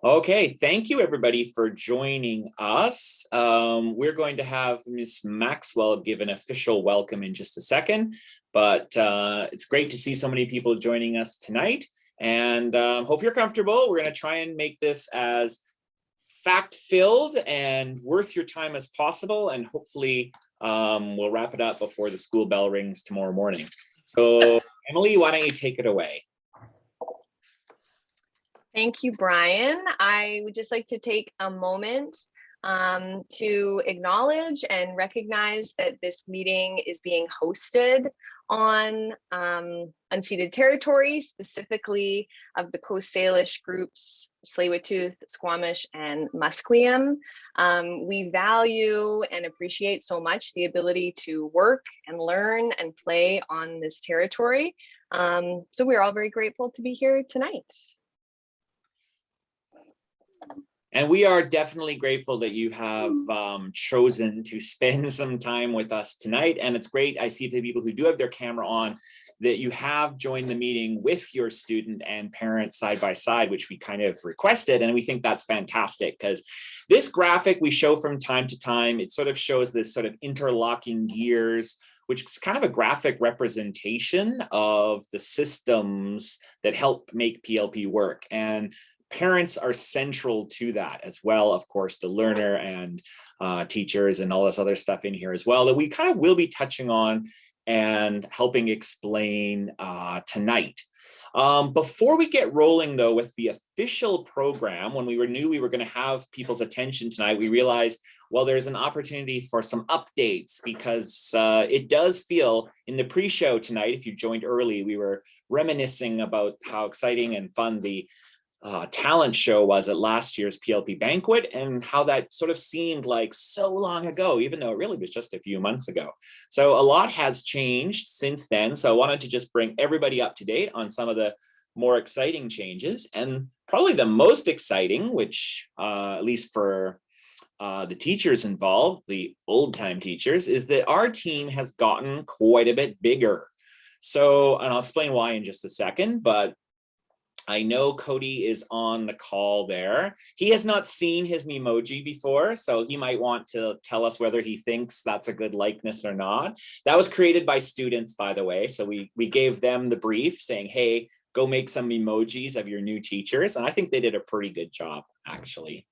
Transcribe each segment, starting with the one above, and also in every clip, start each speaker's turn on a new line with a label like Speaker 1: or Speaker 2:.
Speaker 1: Okay, thank you everybody for joining us. We're going to have Miss Maxwell give an official welcome in just a second, but it's great to see so many people joining us tonight, and hope you're comfortable. We're going to try and make this as fact-filled and worth your time as possible, and hopefully we'll wrap it up before the school bell rings tomorrow morning. So Emily, why don't you take it away?
Speaker 2: Thank you, Brian. I would just like to take a moment to acknowledge and recognize that this meeting is being hosted on unceded territory, specifically of the Coast Salish groups, Tsleil-Waututh, Squamish, and Musqueam. We value and appreciate so much the ability to work and learn and play on this territory. So we're all very grateful to be here tonight.
Speaker 1: And we are definitely grateful that you have chosen to spend some time with us tonight. And it's great, I see the people who do have their camera on, that you have joined the meeting with your student and parents side by side, which we kind of requested. And we think that's fantastic, because this graphic we show from time to time, it sort of shows this sort of interlocking gears, which is kind of a graphic representation of the systems that help make PLP work. And parents are central to that as well. Of course, the learner and teachers and all this other stuff in here as well that we kind of will be touching on and helping explain tonight. Before we get rolling though with the official program, when we knew we were going to have people's attention tonight, we realized, well, there's an opportunity for some updates, because it does feel in the pre-show tonight, if you joined early, we were reminiscing about how exciting and fun the talent show was at last year's PLP banquet, and how that sort of seemed like so long ago, even though it really was just a few months ago. So a lot has changed since then. So I wanted to just bring everybody up to date on some of the more exciting changes, and probably the most exciting, which at least for the teachers involved, the old-time teachers, is that our team has gotten quite a bit bigger. So, and I'll explain why in just a second, but I know Cody is on the call there. He has not seen his Memoji before, so he might want to tell us whether he thinks that's a good likeness or not. That was created by students, by the way. So we gave them the brief saying, hey, go make some Memojis of your new teachers. And I think they did a pretty good job, actually.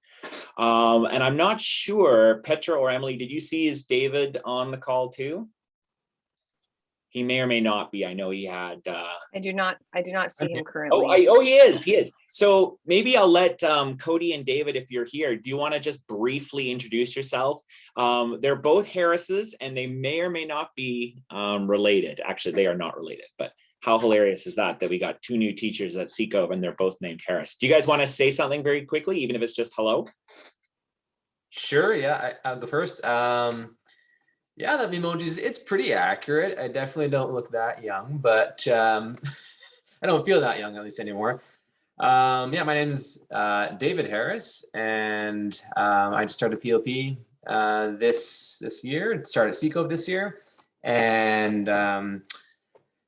Speaker 1: And I'm not sure, Petra or Emily, did you see, is David on the call too? He may or may not be. I know he had.
Speaker 2: I do not see him currently.
Speaker 1: Oh, he is. So maybe I'll let Cody and David, if you're here, do you want to just briefly introduce yourself? They're both Harrises, and they may or may not be related. Actually, they are not related, but how hilarious is that we got two new teachers at Seco and they're both named Harris. Do you guys want to say something very quickly, even if it's just hello?
Speaker 3: Sure, yeah, I'll go first. Yeah, that Memojis, it's pretty accurate. I definitely don't look that young, but I don't feel that young, at least anymore. Yeah, my name is David Harris, and I just started PLP this year. Started Seco this year, and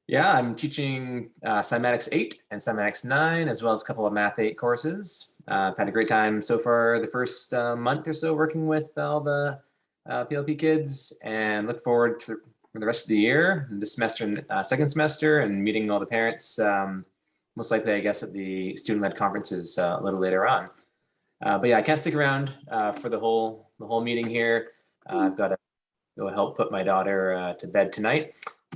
Speaker 3: yeah, I'm teaching Cymatics 8 and Cymatics 9, as well as a couple of Math 8 courses. I've had a great time so far the first month or so working with all the PLP kids, and look forward to for the rest of the year, this semester and second semester, and meeting all the parents, most likely, I guess, at the student-led conferences a little later on. But yeah, I can't stick around for the whole meeting here. I've got to go help put my daughter to bed tonight.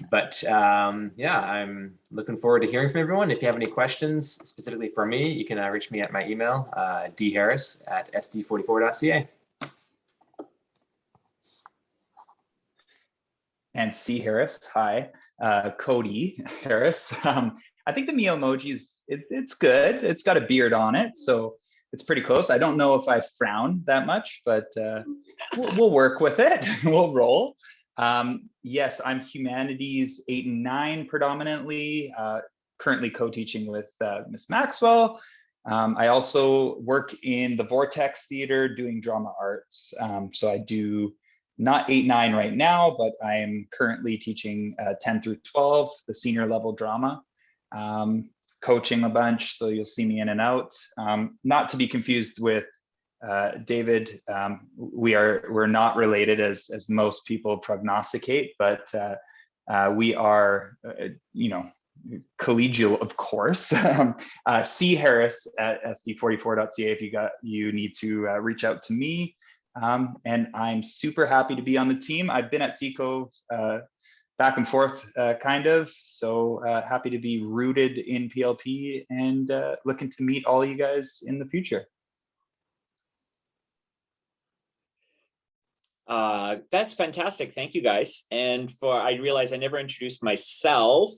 Speaker 3: But yeah, I'm looking forward to hearing from everyone. If you have any questions specifically for me, you can reach me at my email, dharris@sd44.ca.
Speaker 4: And C. Harris, hi. Cody Harris. I think the Mio emoji it's good. It's got a beard on it, so it's pretty close. I don't know if I frown that much, but we'll work with it. We'll roll. Yes, I'm Humanities 8 and 9 predominantly, currently co-teaching with Miss Maxwell. I also work in the Vortex Theater doing drama arts. So I do not 8-9 right now, but I am currently teaching 10 through 12, the senior level drama. coaching a bunch, so you'll see me in and out. Not to be confused with David. We're not related as most people prognosticate, but we are, collegial, of course. C Harris at sd44.ca if you need to reach out to me. And I'm super happy to be on the team. I've been at Seacove back and forth, kind of. So happy to be rooted in PLP and looking to meet all you guys in the future.
Speaker 1: That's fantastic. Thank you, guys. And I realize I never introduced myself.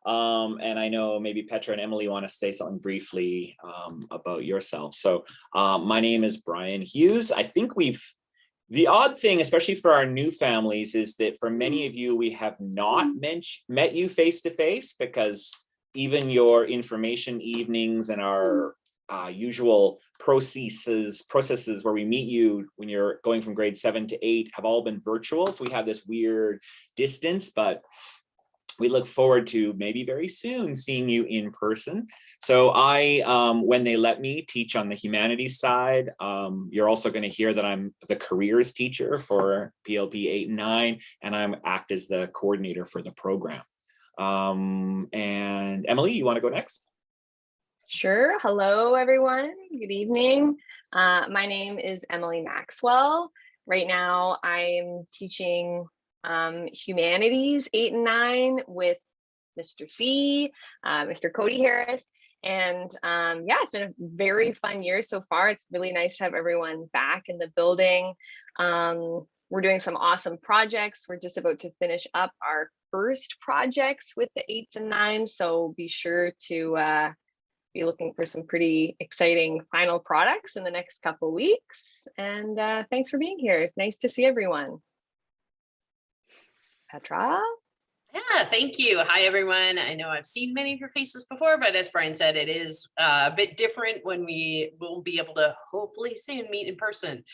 Speaker 1: And I know maybe Petra and Emily want to say something briefly about yourself. So my name is Brian Hughes. I think the odd thing, especially for our new families, is that for many of you, we have not met you face to face, because even your information evenings and our usual processes where we meet you when you're going from grade 7 to 8 have all been virtual. So we have this weird distance, but we look forward to maybe very soon seeing you in person. So when they let me teach on the humanities side, you're also going to hear that I'm the careers teacher for PLP 8 and 9, and I act as the coordinator for the program. And Emily, you want to go next?
Speaker 2: Sure. Hello, everyone. Good evening. My name is Emily Maxwell. Right now, I'm teaching humanities 8 and 9 with Mr. C, Mr. Cody Harris. And yeah, it's been a very fun year so far. It's really nice to have everyone back in the building. We're doing some awesome projects. We're just about to finish up our first projects with the 8s and 9s. So be sure to be looking for some pretty exciting final products in the next couple of weeks. And thanks for being here. It's nice to see everyone. Petra?
Speaker 5: Yeah, thank you. Hi, everyone. I know I've seen many of your faces before, but as Brian said, it is a bit different when we will be able to hopefully soon meet in person.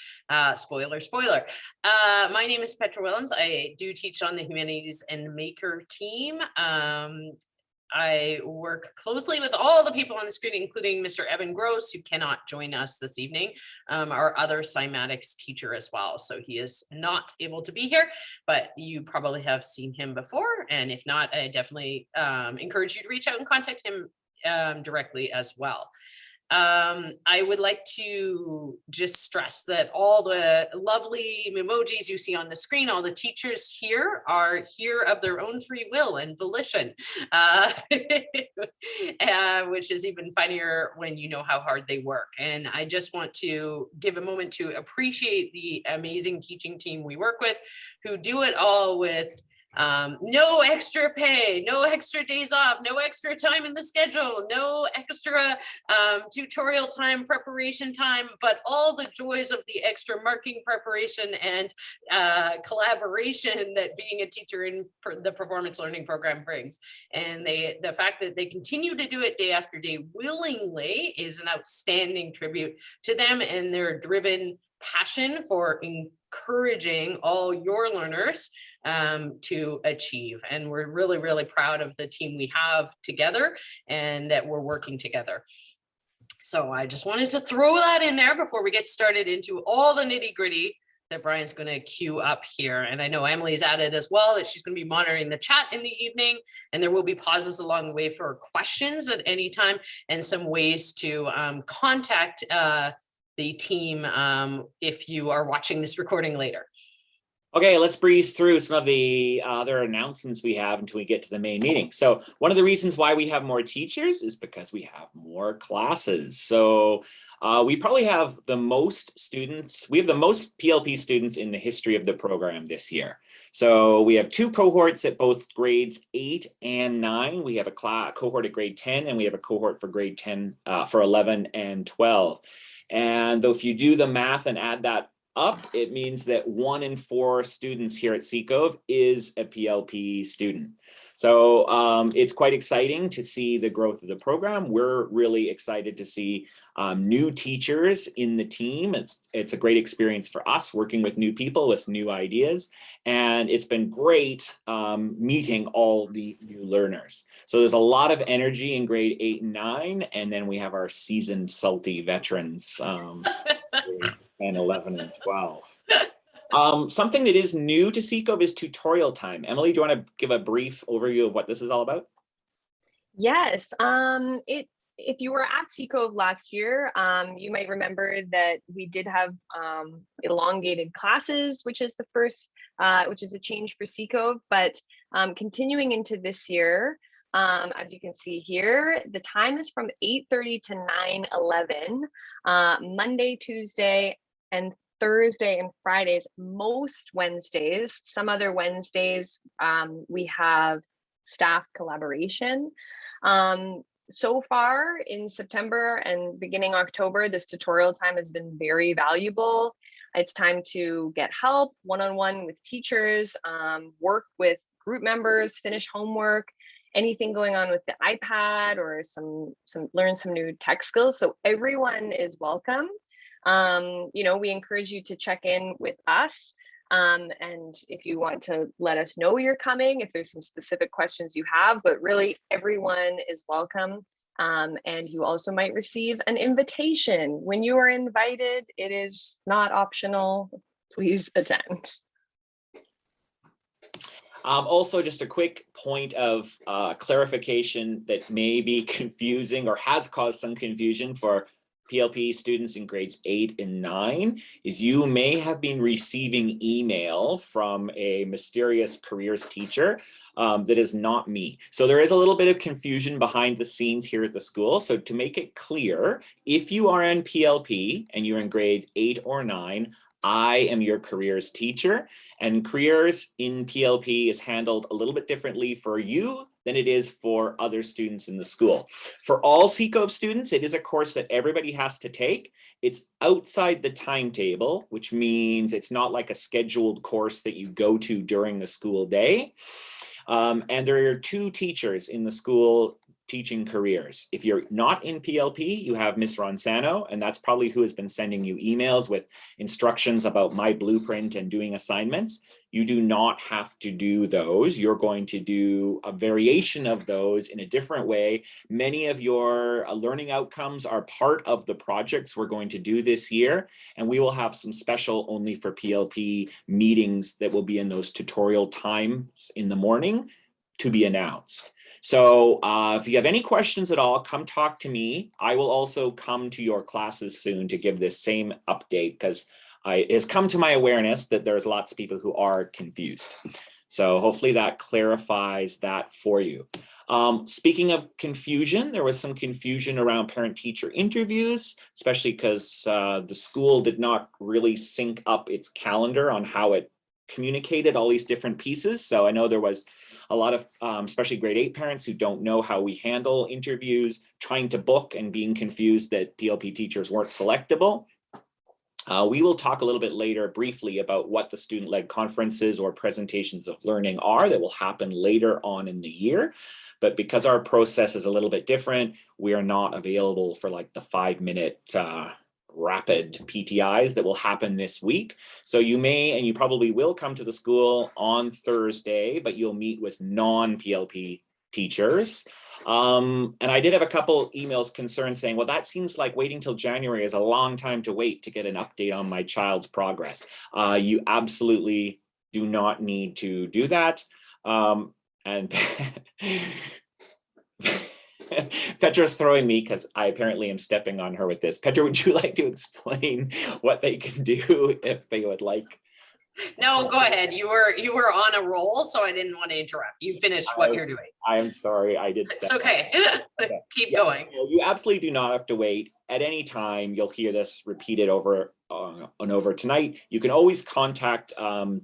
Speaker 5: Spoiler. My name is Petra Williams. I do teach on the Humanities and Maker team. I work closely with all the people on the screen, including Mr. Evan Gross, who cannot join us this evening, our other cymatics teacher as well. So he is not able to be here, but you probably have seen him before. And if not, I definitely encourage you to reach out and contact him directly as well. I would like to just stress that all the lovely emojis you see on the screen, all the teachers here are here of their own free will and volition, which is even funnier when you know how hard they work. And I just want to give a moment to appreciate the amazing teaching team we work with, who do it all with no extra pay, no extra days off, no extra time in the schedule, no extra tutorial time, preparation time, but all the joys of the extra marking preparation and collaboration that being a teacher in the performance learning program brings. And the fact that they continue to do it day after day willingly is an outstanding tribute to them and their driven passion for encouraging all your learners to achieve. And we're really, really proud of the team we have together and that we're working together. So I just wanted to throw that in there before we get started into all the nitty gritty that Brian's going to queue up here. And I know Emily's added as well that she's going to be monitoring the chat in the evening, and there will be pauses along the way for questions at any time and some ways to contact the team if you are watching this recording later.
Speaker 1: Okay, let's breeze through some of the other announcements we have until we get to the main meeting. So one of the reasons why we have more teachers is because we have more classes. So we probably have the most students. We have the most PLP students in the history of the program this year. So we have 2 cohorts at both grades 8 and 9. We have a cohort at grade 10, and we have a cohort for grade 10 for 11 and 12. And if you do the math and add that up, it means that 1 in 4 students here at Seacove is a PLP student. So it's quite exciting to see the growth of the program. We're really excited to see new teachers in the team. It's a great experience for us working with new people with new ideas. And it's been great meeting all the new learners. So there's a lot of energy in grade 8 and 9. And then we have our seasoned salty veterans, grades 10, 11, and 12. Something that is new to CCOVE is tutorial time. Emily, do you want to give a brief overview of what this is all about?
Speaker 2: Yes, if you were at CCOVE last year, you might remember that we did have elongated classes, which is the first, which is a change for CCOVE, but continuing into this year, as you can see here, the time is from 8:30 to 9:11, Monday, Tuesday, and Thursday and Fridays. Most Wednesdays, some other Wednesdays, we have staff collaboration. So far in September and beginning October, this tutorial time has been very valuable. It's time to get help one-on-one with teachers, work with group members, finish homework, anything going on with the iPad, or learn some new tech skills. So everyone is welcome. You know, we encourage you to check in with us. And if you want to let us know you're coming, if there's some specific questions you have, but really everyone is welcome. And you also might receive an invitation. When you are invited, it is not optional. Please attend.
Speaker 1: Also, just a quick point of clarification that may be confusing or has caused some confusion for PLP students in grades 8 and 9 is you may have been receiving email from a mysterious careers teacher that is not me. So there is a little bit of confusion behind the scenes here at the school. So to make it clear, if you are in PLP and you're in grade 8 or 9, I am your careers teacher, and careers in PLP is handled a little bit differently for you than it is for other students in the school. For all CCOVE students, it is a course that everybody has to take. It's outside the timetable, which means it's not like a scheduled course that you go to during the school day. And there are 2 teachers in the school teaching careers. If you're not in PLP, you have Miss Ronzano, and that's probably who has been sending you emails with instructions about my blueprint and doing assignments. You do not have to do those. You're going to do a variation of those in a different way. Many of your learning outcomes are part of the projects we're going to do this year, and we will have some special only for PLP meetings that will be in those tutorial times in the morning to be announced. So if you have any questions at all, come talk to me. I will also come to your classes soon to give this same update, because it has come to my awareness that there's lots of people who are confused. So hopefully that clarifies that for you. Speaking of confusion, there was some confusion around parent-teacher interviews, especially because the school did not really sync up its calendar on how it communicated all these different pieces. So I know there was a lot of, especially grade 8 parents who don't know how we handle interviews, trying to book and being confused that PLP teachers weren't selectable. We will talk a little bit later briefly about what the student-led conferences or presentations of learning are that will happen later on in the year. But because our process is a little bit different, we are not available for like the 5-minute rapid PTIs that will happen this week. So you may, and you probably will, come to the school on Thursday, but you'll meet with non-PLP teachers. And I did have a couple emails concerned saying, well, that seems like waiting till January is a long time to wait to get an update on my child's progress. You absolutely do not need to do that. And Petra's throwing me because I apparently am stepping on her with this. Petra, would you like to explain what they can do if they would like?
Speaker 5: No, go ahead. You were on a roll, so I didn't want to interrupt. You finished what you're doing.
Speaker 1: I am sorry, I did
Speaker 5: It's okay. Keep going.
Speaker 1: So you absolutely do not have to wait. At any time, you'll hear this repeated over on over tonight, you can always contact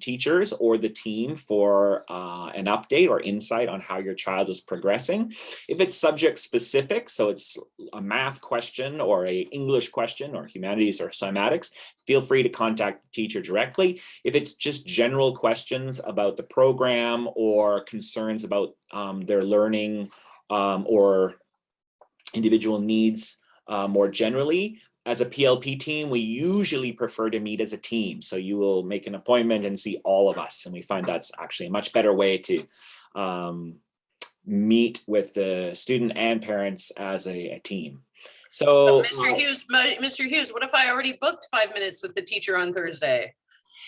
Speaker 1: teachers or the team for an update or insight on how your child is progressing. If it's subject specific, so it's a math question or a English question or humanities or cymatics, feel free to contact the teacher directly. If it's just general questions about the program or concerns about their learning or individual needs more generally, as a PLP team, we usually prefer to meet as a team. So you will make an appointment and see all of us. And we find that's actually a much better way to meet with the student and parents as a team. So
Speaker 5: Mr. Hughes, what if I already booked 5 minutes with the teacher on Thursday?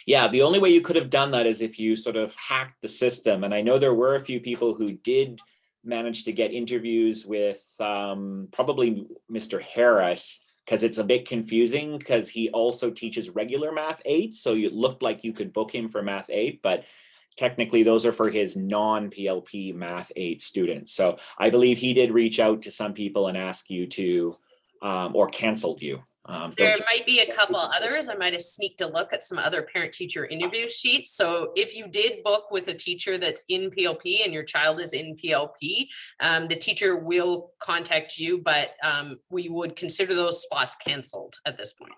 Speaker 1: Yeah, the only way you could have done that is if you sort of hacked the system. And I know there were a few people who did manage to get interviews with probably Mr. Harris, because it's a bit confusing because he also teaches regular Math 8. So it looked like you could book him for Math 8, but technically those are for his non-PLP Math 8 students. So I believe he did reach out to some people and ask you to, or canceled you.
Speaker 5: There might be a couple others. I might have sneaked a look at some other parent-teacher interview sheets. So if you did book with a teacher that's in PLP and your child is in PLP, the teacher will contact you, but we would consider those spots canceled at this point.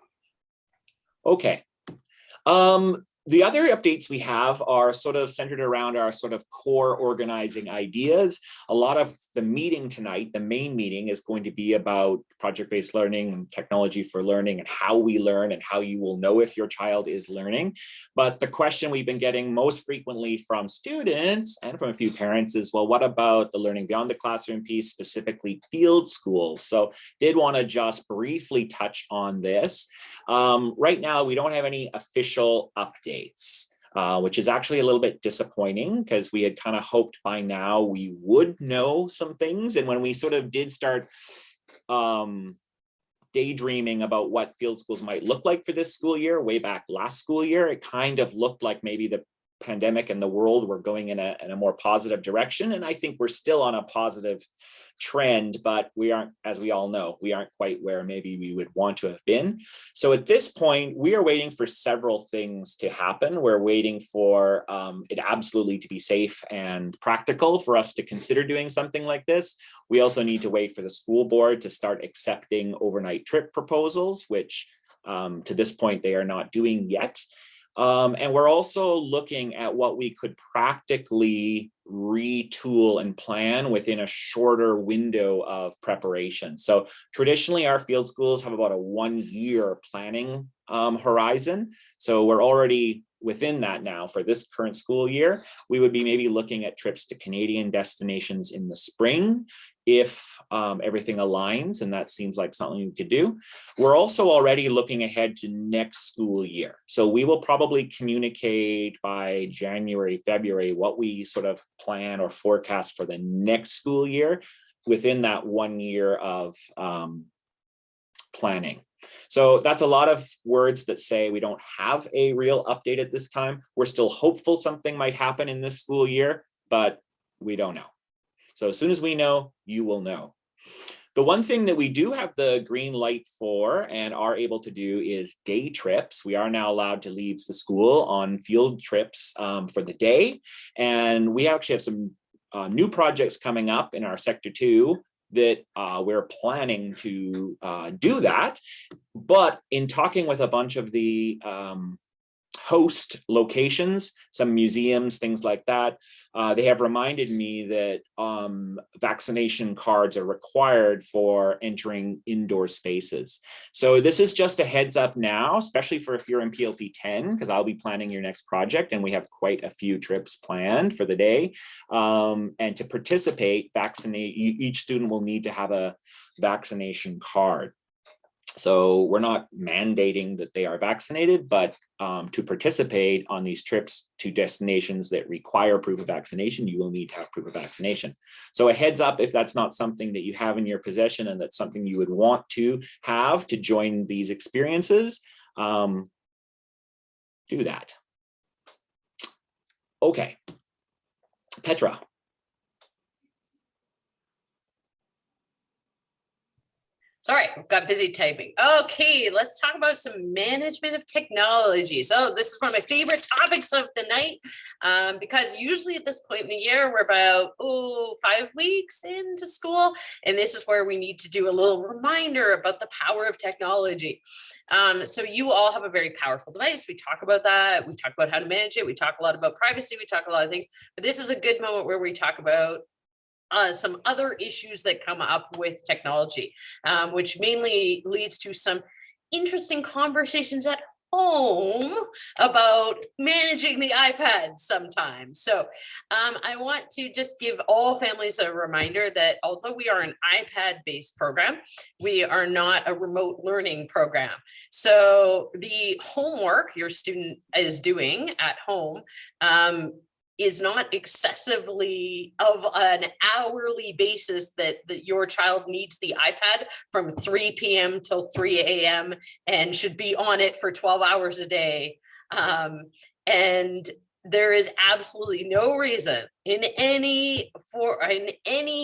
Speaker 1: Okay. The other updates we have are sort of centered around our sort of core organizing ideas. A lot of the meeting tonight, the main meeting, is going to be about project-based learning and technology for learning and how we learn and how you will know if your child is learning. But the question we've been getting most frequently from students and from a few parents is, well, what about the learning beyond the classroom piece, specifically field schools? So did want to just briefly touch on this. Right now, we don't have any official updates. Which is actually a little bit disappointing because we had kind of hoped by now we would know some things. And when we sort of did start daydreaming about what field schools might look like for this school year, way back last school year, it kind of looked like maybe the pandemic and the world were going in a more positive direction. And I think we're still on a positive trend, but we aren't, as we all know, we aren't quite where maybe we would want to have been. So at this point, we are waiting for several things to happen. We're waiting for it absolutely to be safe and practical for us to consider doing something like this. We also need to wait for the school board to start accepting overnight trip proposals, which to this point, they are not doing yet. And we're also looking at what we could practically retool and plan within a shorter window of preparation. So traditionally, our field schools have about a 1-year planning horizon. So we're already within that now for this current school year. We would be maybe looking at trips to Canadian destinations in the spring if everything aligns, and that seems like something we could do. We're also already looking ahead to next school year. So we will probably communicate by January, February, what we sort of plan or forecast for the next school year within that 1 year of planning. So that's a lot of words that say we don't have a real update at this time. We're still hopeful something might happen in this school year, but we don't know. So as soon as we know, you will know. The one thing that we do have the green light for and are able to do is day trips. We are now allowed to leave the school on field trips for the day. And we actually have some new projects coming up in our Sector 2 that we're planning to do that. But in talking with a bunch of the host locations, some museums, things like that, they have reminded me that vaccination cards are required for entering indoor spaces. So this is just a heads up now, especially for if you're in PLP 10, because I'll be planning your next project and we have quite a few trips planned for the day. And to participate, each student will need to have a vaccination card. So we're not mandating that they are vaccinated, but to participate on these trips to destinations that require proof of vaccination, you will need to have proof of vaccination. So a heads up, if that's not something that you have in your possession and that's something you would want to have to join these experiences, do that. Okay, Petra.
Speaker 5: Sorry, I've got busy typing. Okay, let's talk about some management of technology. So this is one of my favorite topics of the night, because usually at this point in the year, we're about 5 weeks into school. And this is where we need to do a little reminder about the power of technology. So you all have a very powerful device. We talk about that. We talk about how to manage it. We talk a lot about privacy. We talk a lot of things, but this is a good moment where we talk about some other issues that come up with technology, which mainly leads to some interesting conversations at home about managing the iPad sometimes. So I want to just give all families a reminder that although we are an iPad-based program, we are not a remote learning program. So the homework your student is doing at home is not excessively of an hourly basis that your child needs the iPad from 3 p.m. till 3 a.m. and should be on it for 12 hours a day. And there is absolutely no reason in any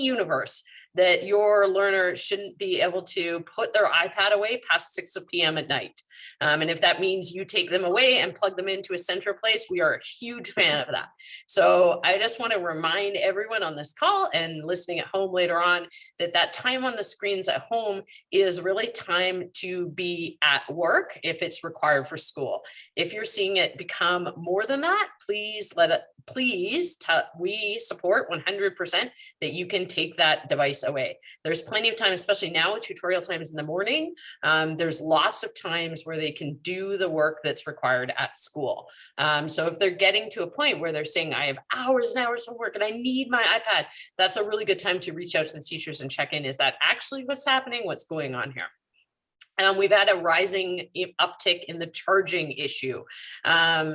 Speaker 5: universe that your learner shouldn't be able to put their iPad away past 6 p.m. at night. And if that means you take them away and plug them into a central place, we are a huge fan of that. So I just want to remind everyone on this call and listening at home later on that time on the screens at home is really time to be at work if it's required for school. If you're seeing it become more than that, we support 100% that you can take that device away. There's plenty of time, especially now with tutorial times in the morning. There's lots of times where they can do the work that's required at school. So if they're getting to a point where they're saying, I have hours and hours of work and I need my iPad, that's a really good time to reach out to the teachers and check in. Is that actually what's happening? What's going on here? We've had a rising uptick in the charging issue.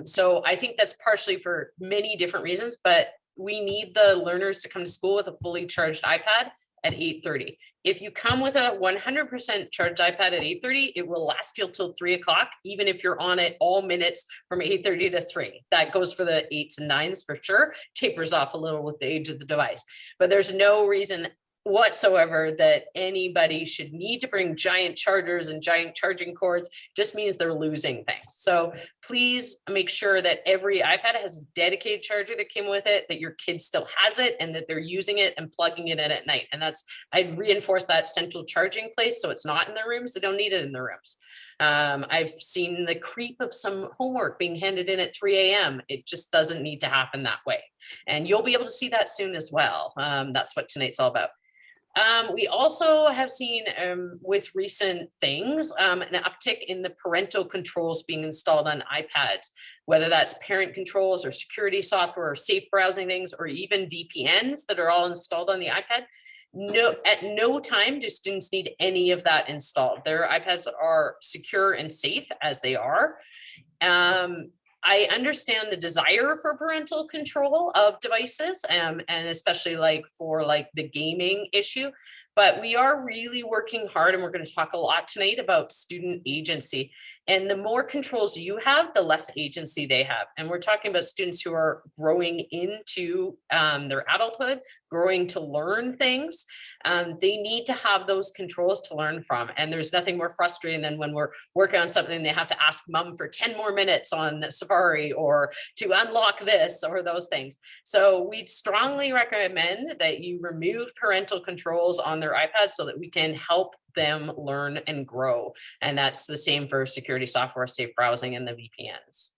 Speaker 5: So I think that's partially for many different reasons, but we need the learners to come to school with a fully charged iPad at 8:30. If you come with a 100% charged iPad at 8:30, it will last you till 3 o'clock, even if you're on it all minutes from 8:30 to 3. That goes for the 8s and 9s for sure. Tapers off a little with the age of the device, but there's no reason whatsoever that anybody should need to bring giant chargers and giant charging cords. Just means they're losing things. So please make sure that every iPad has a dedicated charger that came with it, that your kid still has it, and that they're using it and plugging it in at night. And I'd reinforce that central charging place so it's not in their rooms. They don't need it in their rooms. I've seen the creep of some homework being handed in at 3 a.m. It just doesn't need to happen that way. And you'll be able to see that soon as well. That's what tonight's all about. We also have seen with recent things, an uptick in the parental controls being installed on iPads, whether that's parent controls or security software or safe browsing things, or even VPNs that are all installed on the iPad. At no time do students need any of that installed. Their iPads are secure and safe as they are. I understand the desire for parental control of devices, and especially for the gaming issue, but we are really working hard, and we're going to talk a lot tonight about student agency. And the more controls you have, the less agency they have. And we're talking about students who are growing into their adulthood, growing to learn things. They need to have those controls to learn from. And there's nothing more frustrating than when we're working on something, they have to ask mom for 10 more minutes on Safari or to unlock this or those things. So we'd strongly recommend that you remove parental controls on their iPad so that we can help them learn and grow. And that's the same for security software, safe browsing, and the VPNs.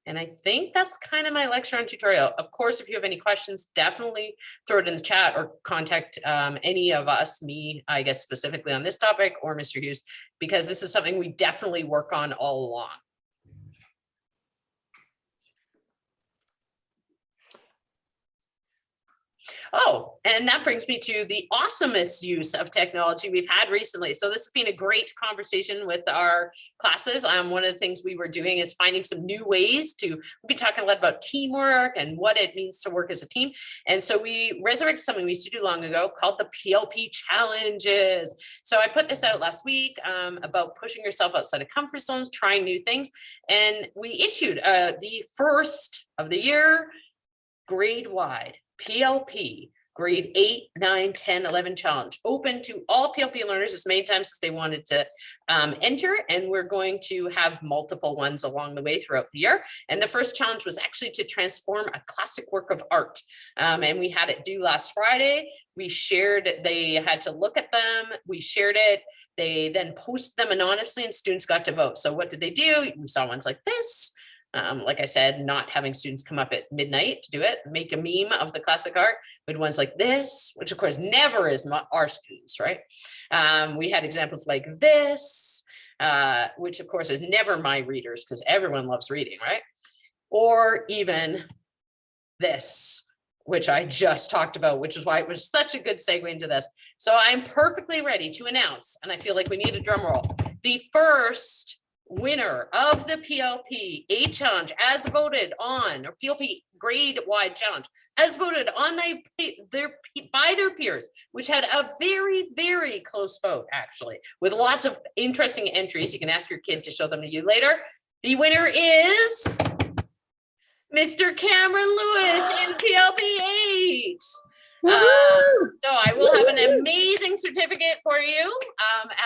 Speaker 5: And I think that's kind of my lecture on tutorial. Of course, if you have any questions, definitely throw it in the chat or contact any of us, me, I guess, specifically on this topic, or Mr. Hughes, because this is something we definitely work on all along. Oh, and that brings me to the awesomest use of technology we've had recently. So this has been a great conversation with our classes. One of the things we were doing is finding some new ways we'll be talking a lot about teamwork and what it means to work as a team. And so we resurrected something we used to do long ago called the Plp Challenges. So I put this out last week about pushing yourself outside of comfort zones, trying new things. And we issued the first of the year grade-wide PLP grade 8, 9, 10, 11 challenge, open to all PLP learners as many times as they wanted to enter. And we're going to have multiple ones along the way throughout the year. And the first challenge was actually to transform a classic work of art. And we had it due last Friday. We shared, they had to look at them. We shared it. They then posted them anonymously and students got to vote. So what did they do? We saw ones like this. Like I said, not having students come up at midnight to do it, make a meme of the classic art with ones like this, which of course never is our students, right? We had examples like this, which of course is never my readers because everyone loves reading, right? Or even this, which I just talked about, which is why it was such a good segue into this. So I'm perfectly ready to announce, and I feel like we need a drum roll, the first winner of the PLP A challenge as voted on, or PLP grade wide challenge as voted on by their peers, which had a very, very close vote actually, with lots of interesting entries. You can ask your kid to show them to you later. The winner is Mr. Cameron Lewis in PLP 8. So I will have an amazing certificate for you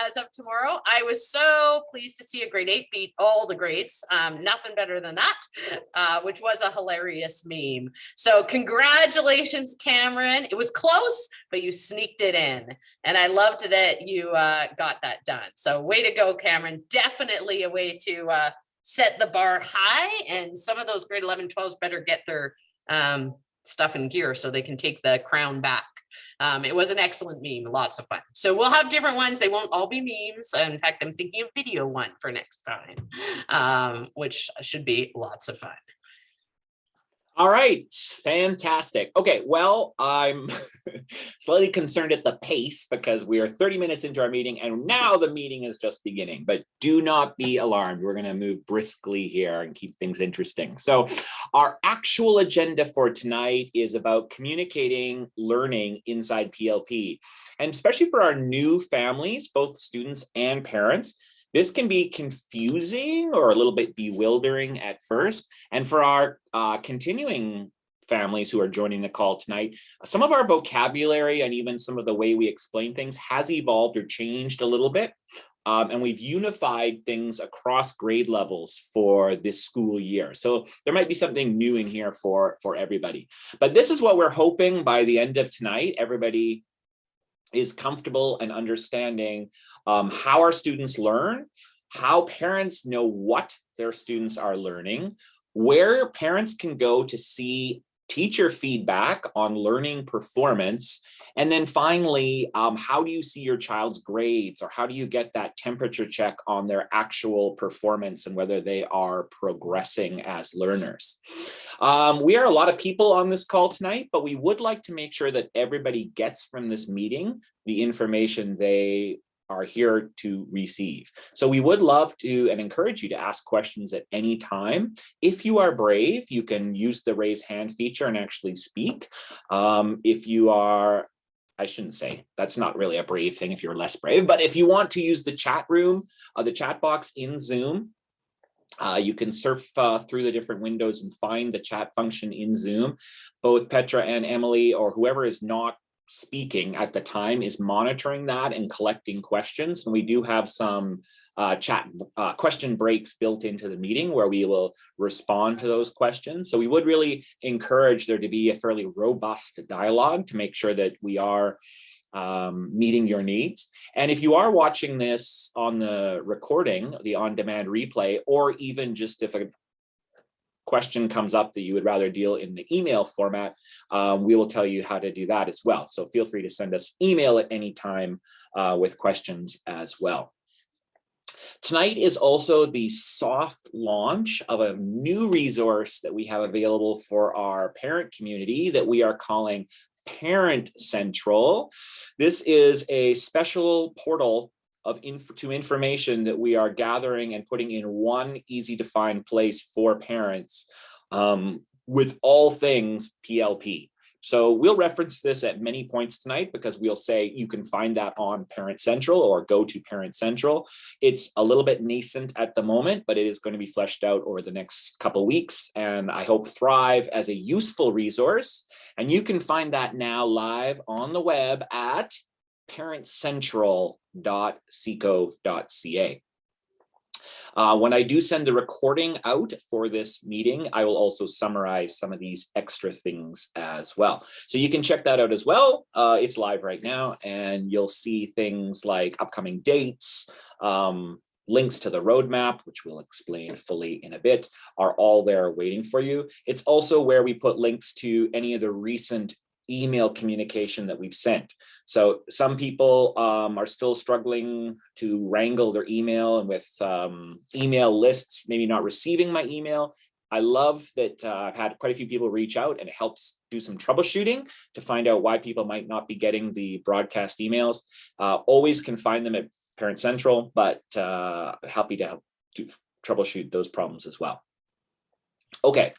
Speaker 5: as of tomorrow. I was so pleased to see a grade 8 beat all the grades. Nothing better than that, which was a hilarious meme. So congratulations, Cameron. It was close, but you sneaked it in. And I loved that you got that done. So way to go, Cameron. Definitely a way to set the bar high. And some of those grade 11, 12s better get their stuff in gear so they can take the crown back. It was an excellent meme, lots of fun. So we'll have different ones. They won't all be memes. In fact, I'm thinking of video one for next time, which should be lots of fun.
Speaker 1: All right, fantastic. Okay, well, I'm slightly concerned at the pace because we are 30 minutes into our meeting and now the meeting is just beginning, but do not be alarmed. We're gonna move briskly here and keep things interesting. So our actual agenda for tonight is about communicating learning inside PLP. And especially for our new families, both students and parents, this can be confusing or a little bit bewildering at first. And for our continuing families who are joining the call tonight, some of our vocabulary and even some of the way we explain things has evolved or changed a little bit. And we've unified things across grade levels for this school year. So there might be something new in here for everybody. But this is what we're hoping by the end of tonight, everybody is comfortable and understanding how our students learn, how parents know what their students are learning, where parents can go to see teacher feedback on learning performance, and then finally, how do you see your child's grades, or how do you get that temperature check on their actual performance and whether they are progressing as learners. We are a lot of people on this call tonight, but we would like to make sure that everybody gets from this meeting the information they are here to receive. So we would love to and encourage you to ask questions at any time. If you are brave, you can use the raise hand feature and actually speak. If you are, I shouldn't say, that's not really a brave thing if you're less brave, but if you want to use the chat room, the chat box in Zoom, you can surf through the different windows and find the chat function in Zoom. Both Petra and Emily, or whoever is not speaking at the time, is monitoring that and collecting questions. And we do have some chat question breaks built into the meeting where we will respond to those questions. So we would really encourage there to be a fairly robust dialogue to make sure that we are meeting your needs. And if you are watching this on the recording, the on-demand replay, or even just if a question comes up that you would rather deal in the email format, we will tell you how to do that as well. So feel free to send us email at any time with questions as well. Tonight is also the soft launch of a new resource that we have available for our parent community that we are calling Parent Central. This is a special portal of information that we are gathering and putting in one easy to find place for parents with all things PLP. So we'll reference this at many points tonight because we'll say you can find that on Parent Central or go to Parent Central. It's a little bit nascent at the moment, but it is going to be fleshed out over the next couple of weeks, and I hope thrive as a useful resource And you can find that now live on the web at parentcentral.seco.ca. When I do send the recording out for this meeting, I will also summarize some of these extra things as well. So you can check that out as well. It's live right now, and you'll see things like upcoming dates, links to the roadmap, which we'll explain fully in a bit, are all there waiting for you. It's also where we put links to any of the recent email communication that we've sent. So some people are still struggling to wrangle their email, and with email lists, maybe not receiving my email. I love that I've had quite a few people reach out, and it helps do some troubleshooting to find out why people might not be getting the broadcast emails. Always can find them at Parent Central, but happy to help to troubleshoot those problems as well. Okay.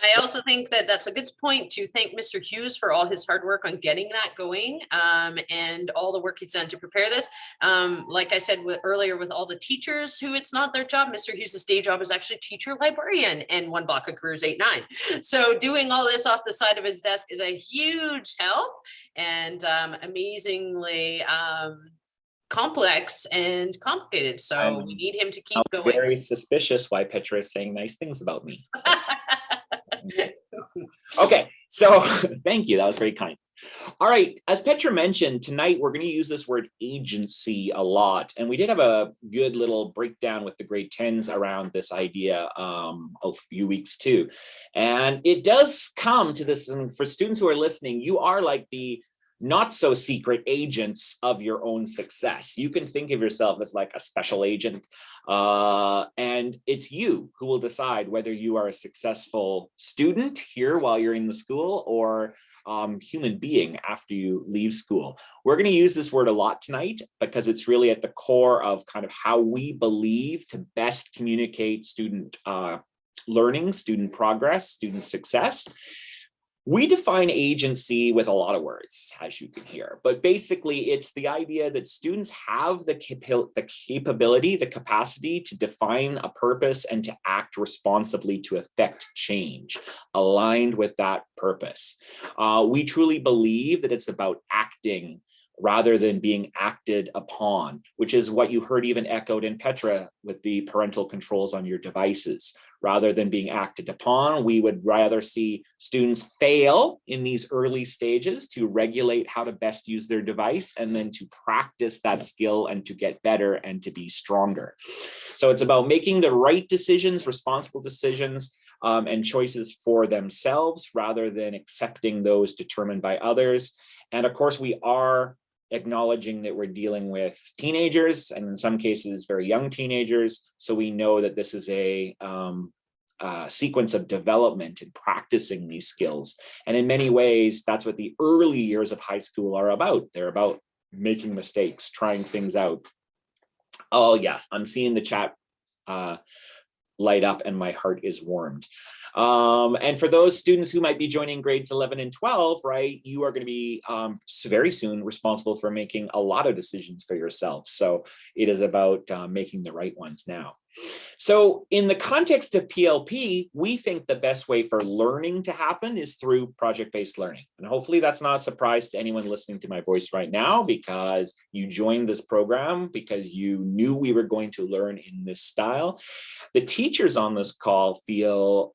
Speaker 5: I also think that that's a good point to thank Mr. Hughes for all his hard work on getting that going, and all the work he's done to prepare this. Like I said earlier, with all the teachers who it's not their job, Mr. Hughes' day job is actually teacher librarian, and one block of careers 8-9. So doing all this off the side of his desk is a huge help, and amazingly complex and complicated. So we need him to keep going.
Speaker 1: Very suspicious why Petra is saying nice things about me. Okay, so thank you. That was very kind. All right, as Petra mentioned, tonight we're going to use this word agency a lot. And we did have a good little breakdown with the grade 10s around this idea a few weeks too. And it does come to this, and for students who are listening, you are like the not so secret agents of your own success. You can think of yourself as like a special agent, and it's you who will decide whether you are a successful student here while you're in the school, or human being after you leave school. We're going to use this word a lot tonight because it's really at the core of kind of how we believe to best communicate student learning, student progress, student success. We define agency with a lot of words, as you can hear, but basically it's the idea that students have the capability, the capacity to define a purpose and to act responsibly to affect change aligned with that purpose. We truly believe that it's about acting rather than being acted upon, which is what you heard even echoed in Petra with the parental controls on your devices. Rather than being acted upon, we would rather see students fail in these early stages to regulate how to best use their device, and then to practice that skill and to get better and to be stronger. So it's about making the right decisions, responsible decisions, and choices for themselves rather than accepting those determined by others. And of course, we are acknowledging that we're dealing with teenagers, and in some cases very young teenagers. So we know that this is a sequence of development and practicing these skills. And in many ways, that's what the early years of high school are about. They're about making mistakes, trying things out. Oh yes, I'm seeing the chat light up and my heart is warmed. And for those students who might be joining grades 11 and 12, right, you are going to be very soon responsible for making a lot of decisions for yourself. So it is about making the right ones now. So in the context of PLP, we think the best way for learning to happen is through project-based learning. And hopefully that's not a surprise to anyone listening to my voice right now, because you joined this program because you knew we were going to learn in this style. The teachers on this call feel,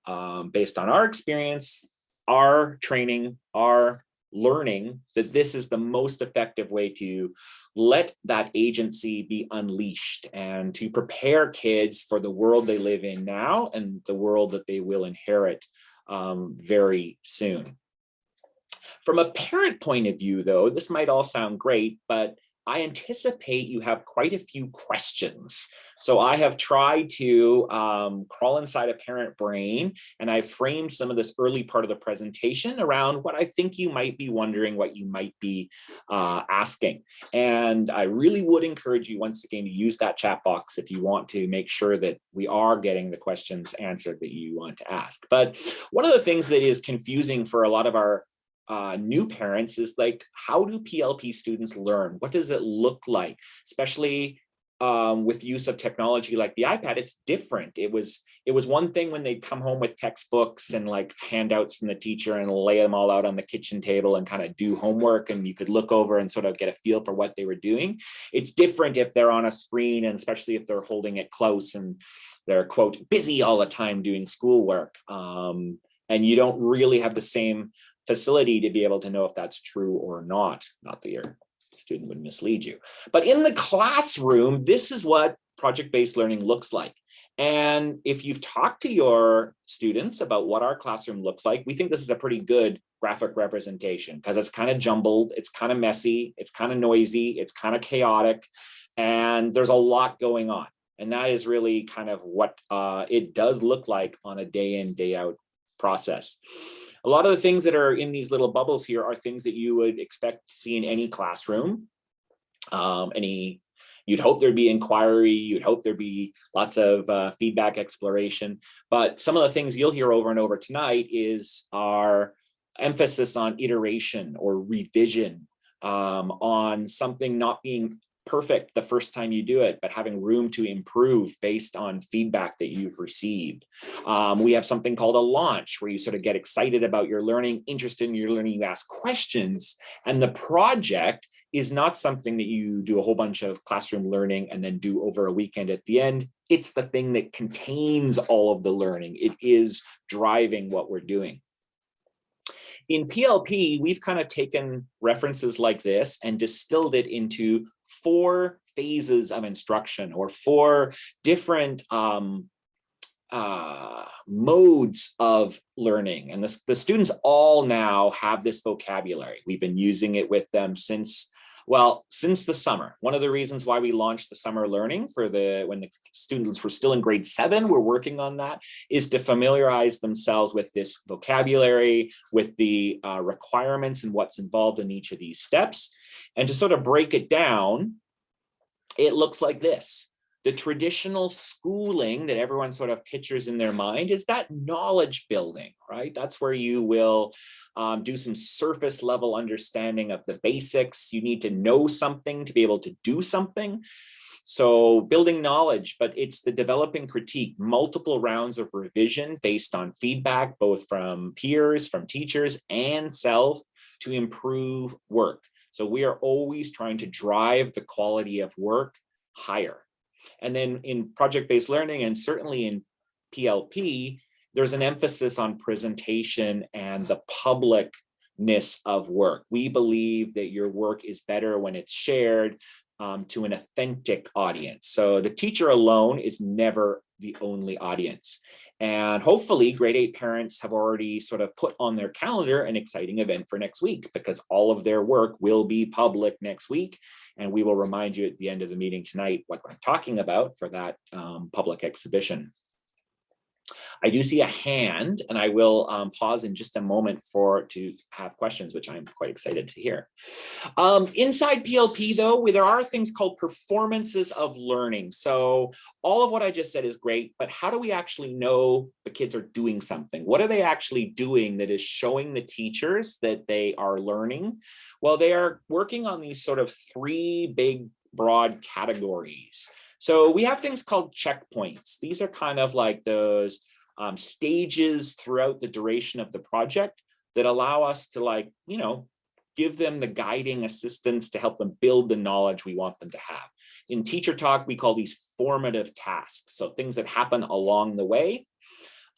Speaker 1: based on our experience, our training, our learning, that this is the most effective way to let that agency be unleashed and to prepare kids for the world they live in now and the world that they will inherit very soon. From a parent point of view, though, this might all sound great, but I anticipate you have quite a few questions. So I have tried to crawl inside a parent brain, and I've framed some of this early part of the presentation around what I think you might be wondering, what you might be asking. And I really would encourage you once again to use that chat box if you want to make sure that we are getting the questions answered that you want to ask. But one of the things that is confusing for a lot of our new parents is like, how do PLP students learn? What does it look like? Especially with use of technology like the iPad, it's different. It was one thing when they'd come home with textbooks and like handouts from the teacher and lay them all out on the kitchen table and kind of do homework, and you could look over and sort of get a feel for what they were doing. It's different if they're on a screen, and especially if they're holding it close and they're, quote, busy all the time doing schoolwork. And you don't really have the same facility to be able to know if that's true or not. Not that your student would mislead you. But in the classroom, this is what project-based learning looks like. And if you've talked to your students about what our classroom looks like, we think this is a pretty good graphic representation, because it's kind of jumbled, it's kind of messy, it's kind of noisy, it's kind of chaotic, and there's a lot going on. And that is really kind of what it does look like on a day in, day out process. A lot of the things that are in these little bubbles here are things that you would expect to see in any classroom. You'd hope there'd be inquiry, you'd hope there'd be lots of feedback exploration. But some of the things you'll hear over and over tonight is our emphasis on iteration or revision, on something not being perfect the first time you do it, but having room to improve based on feedback that you've received. We have something called a launch, where you sort of get excited about your learning, interested in your learning, you ask questions, and the project is not something that you do a whole bunch of classroom learning and then do over a weekend at the end. It's the thing that contains all of the learning. It is driving what we're doing. In PLP, we've kind of taken references like this and distilled it into 4 phases of instruction, or 4 different modes of learning. And the students all now have this vocabulary. We've been using it with them since the summer. One of the reasons why we launched the summer learning when the students were still in grade 7, we're working on that, is to familiarize themselves with this vocabulary, with the requirements and what's involved in each of these steps. And to sort of break it down, it looks like this. The traditional schooling that everyone sort of pictures in their mind is that knowledge building, right? That's where you will do some surface level understanding of the basics. You need to know something to be able to do something. So building knowledge, but it's the developing critique, multiple rounds of revision based on feedback, both from peers, from teachers, and self, to improve work. So we are always trying to drive the quality of work higher. And then in project-based learning, and certainly in PLP, there's an emphasis on presentation and the publicness of work. We believe that your work is better when it's shared to an authentic audience. So the teacher alone is never the only audience. And hopefully grade 8 parents have already sort of put on their calendar an exciting event for next week, because all of their work will be public next week. And we will remind you at the end of the meeting tonight what I'm talking about for that public exhibition. I do see a hand, and I will pause in just a moment to have questions, which I'm quite excited to hear. Inside PLP, though, there are things called performances of learning. So all of what I just said is great, but how do we actually know the kids are doing something? What are they actually doing that is showing the teachers that they are learning? Well, they are working on these sort of 3 big, broad categories. So we have things called checkpoints. These are kind of like those stages throughout the duration of the project that allow us to, give them the guiding assistance to help them build the knowledge we want them to have. In teacher talk, we call these formative tasks. So things that happen along the way.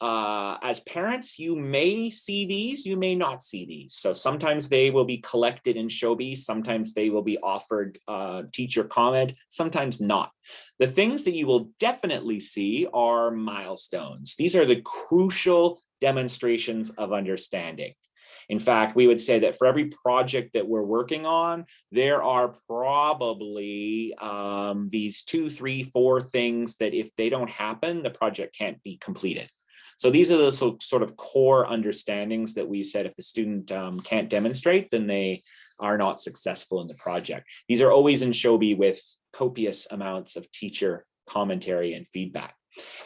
Speaker 1: As parents, you may see these, you may not see these. So sometimes they will be collected in Shelby, sometimes they will be offered teacher comment, sometimes not. The things that you will definitely see are milestones. These are the crucial demonstrations of understanding. In fact, we would say that for every project that we're working on, there are probably these 2, 3, 4 things that if they don't happen, the project can't be completed. So these are the sort of core understandings that we said if the student can't demonstrate, then they are not successful in the project. These are always in Shelby with copious amounts of teacher commentary and feedback.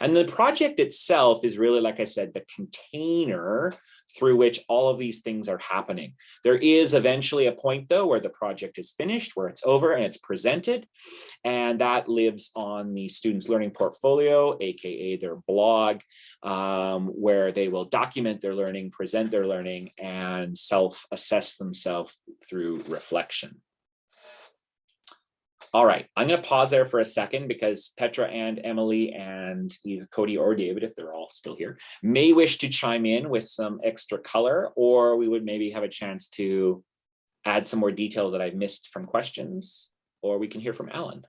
Speaker 1: And the project itself is really, like I said, the container through which all of these things are happening. There is eventually a point, though, where the project is finished, where it's over and it's presented, and that lives on the students' learning portfolio, aka their blog, where they will document their learning, present their learning, and self-assess themselves through reflection. All right, I'm going to pause there for a second because Petra and Emily and either Cody or David, if they're all still here, may wish to chime in with some extra color, or we would maybe have a chance to add some more detail that I've missed from questions, or we can hear from Alan.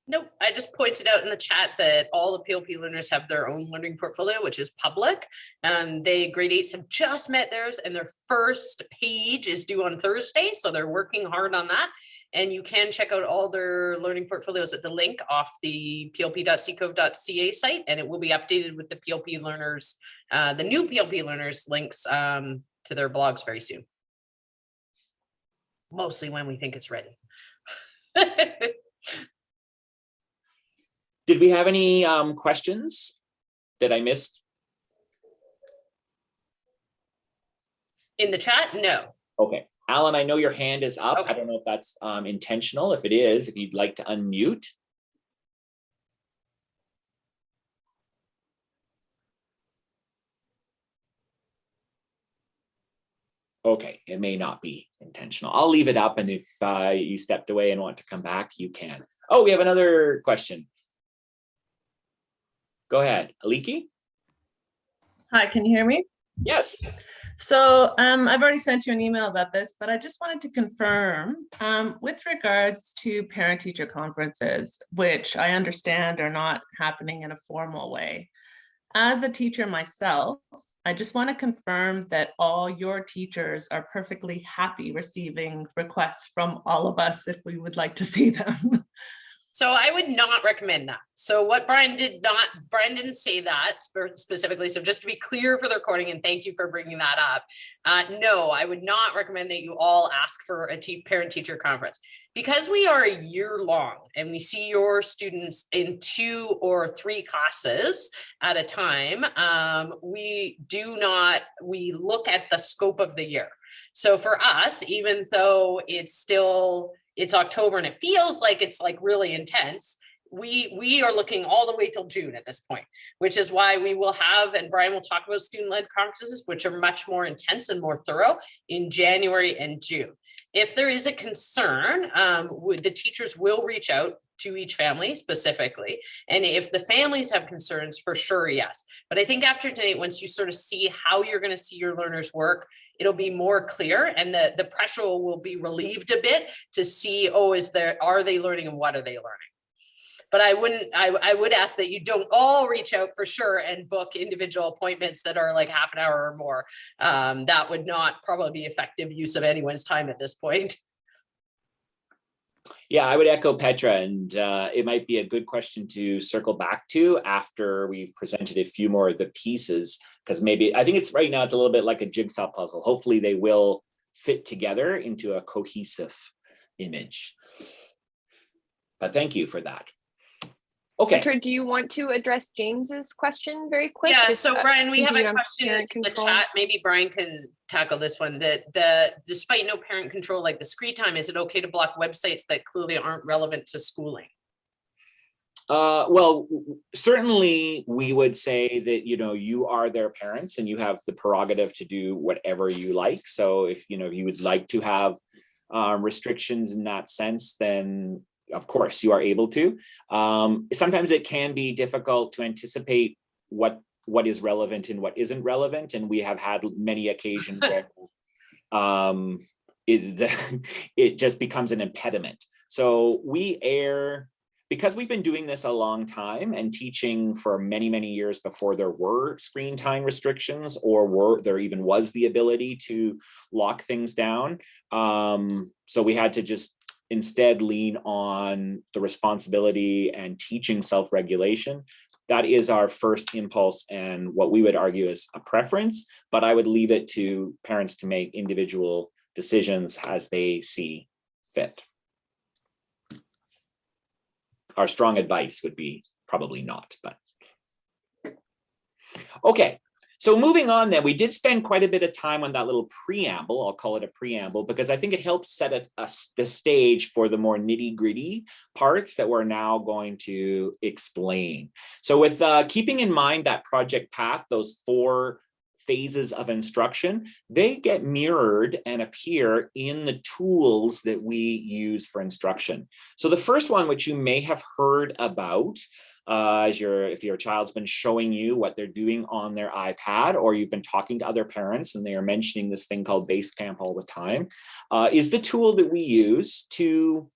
Speaker 5: Nope, I just pointed out in the chat that all the PLP learners have their own learning portfolio, which is public. They grade 8s have just met theirs, and their first page is due on Thursday, so they're working hard on that. And you can check out all their learning portfolios at the link off the plp.cgov.ca site, and it will be updated with the PLP learners, the new PLP learners links to their blogs very soon. Mostly when we think it's ready.
Speaker 1: Did we have any questions that I missed?
Speaker 5: In the chat? No.
Speaker 1: Okay. Alan, I know your hand is up.
Speaker 5: Okay.
Speaker 1: I don't know if that's intentional. If it is, if you'd like to unmute. Okay, it may not be intentional. I'll leave it up, and if you stepped away and want to come back, you can. Oh, we have another question. Go ahead, Aliki.
Speaker 6: Hi, can you hear me?
Speaker 1: Yes.
Speaker 6: So I've already sent you an email about this, but I just wanted to confirm with regards to parent-teacher conferences, which I understand are not happening in a formal way. As a teacher myself, I just want to confirm that all your teachers are perfectly happy receiving requests from all of us if we would like to see them.
Speaker 5: So I would not recommend that. So what Brian didn't say that specifically. So just to be clear for the recording, and thank you for bringing that up. No, I would not recommend that you all ask for a parent-teacher conference. Because we are a year long and we see your students in 2 or 3 classes at a time, we look at the scope of the year. So for us, even though it's October and it feels like it's like really intense, we are looking all the way till June at this point, which is why we will have, and Brian will talk about student-led conferences, which are much more intense and more thorough in January and June. If there is a concern, the teachers will reach out to each family specifically. And if the families have concerns, for sure, yes. But I think after today, once you sort of see how you're going to see your learners work, it'll be more clear, and the pressure will be relieved a bit to see, oh, are they learning and what are they learning? But I would ask that you don't all reach out for sure and book individual appointments that are like half an hour or more. That would not probably be effective use of anyone's time at this point.
Speaker 1: Yeah, I would echo Petra, and it might be a good question to circle back to after we've presented a few more of the pieces, because maybe, I think it's right now, it's a little bit like a jigsaw puzzle. Hopefully they will fit together into a cohesive image. But thank you for that. Okay.
Speaker 2: Petra, do you want to address James's question very quick?
Speaker 5: Yeah,
Speaker 2: Just,
Speaker 5: so Brian, we have a
Speaker 2: on
Speaker 5: question in
Speaker 2: parent
Speaker 5: the
Speaker 2: control.
Speaker 5: chat. Maybe Brian can tackle this one. Despite no parent control, like the screen time, is it okay to block websites that clearly aren't relevant to schooling?
Speaker 1: Well, certainly we would say that, you are their parents and you have the prerogative to do whatever you like. So if, you would like to have restrictions in that sense, then of course you are able to. Sometimes it can be difficult to anticipate what is relevant and what isn't relevant. And we have had many occasions where it just becomes an impediment. So we err, because we've been doing this a long time and teaching for many, many years before there were screen time restrictions or there even was the ability to lock things down. So we had to just instead lean on the responsibility and teaching self-regulation. That is our first impulse and what we would argue is a preference, but I would leave it to parents to make individual decisions as they see fit. Our strong advice would be probably not, but. Okay, so moving on then, we did spend quite a bit of time on that little preamble. I'll call it a preamble because I think it helps set the stage for the more nitty-gritty parts that we're now going to explain. So with keeping in mind that project path, those 4 phases of instruction, they get mirrored and appear in the tools that we use for instruction. So the first one, which you may have heard about, if your child's been showing you what they're doing on their iPad, or you've been talking to other parents and they are mentioning this thing called Basecamp all the time, is the tool that we use to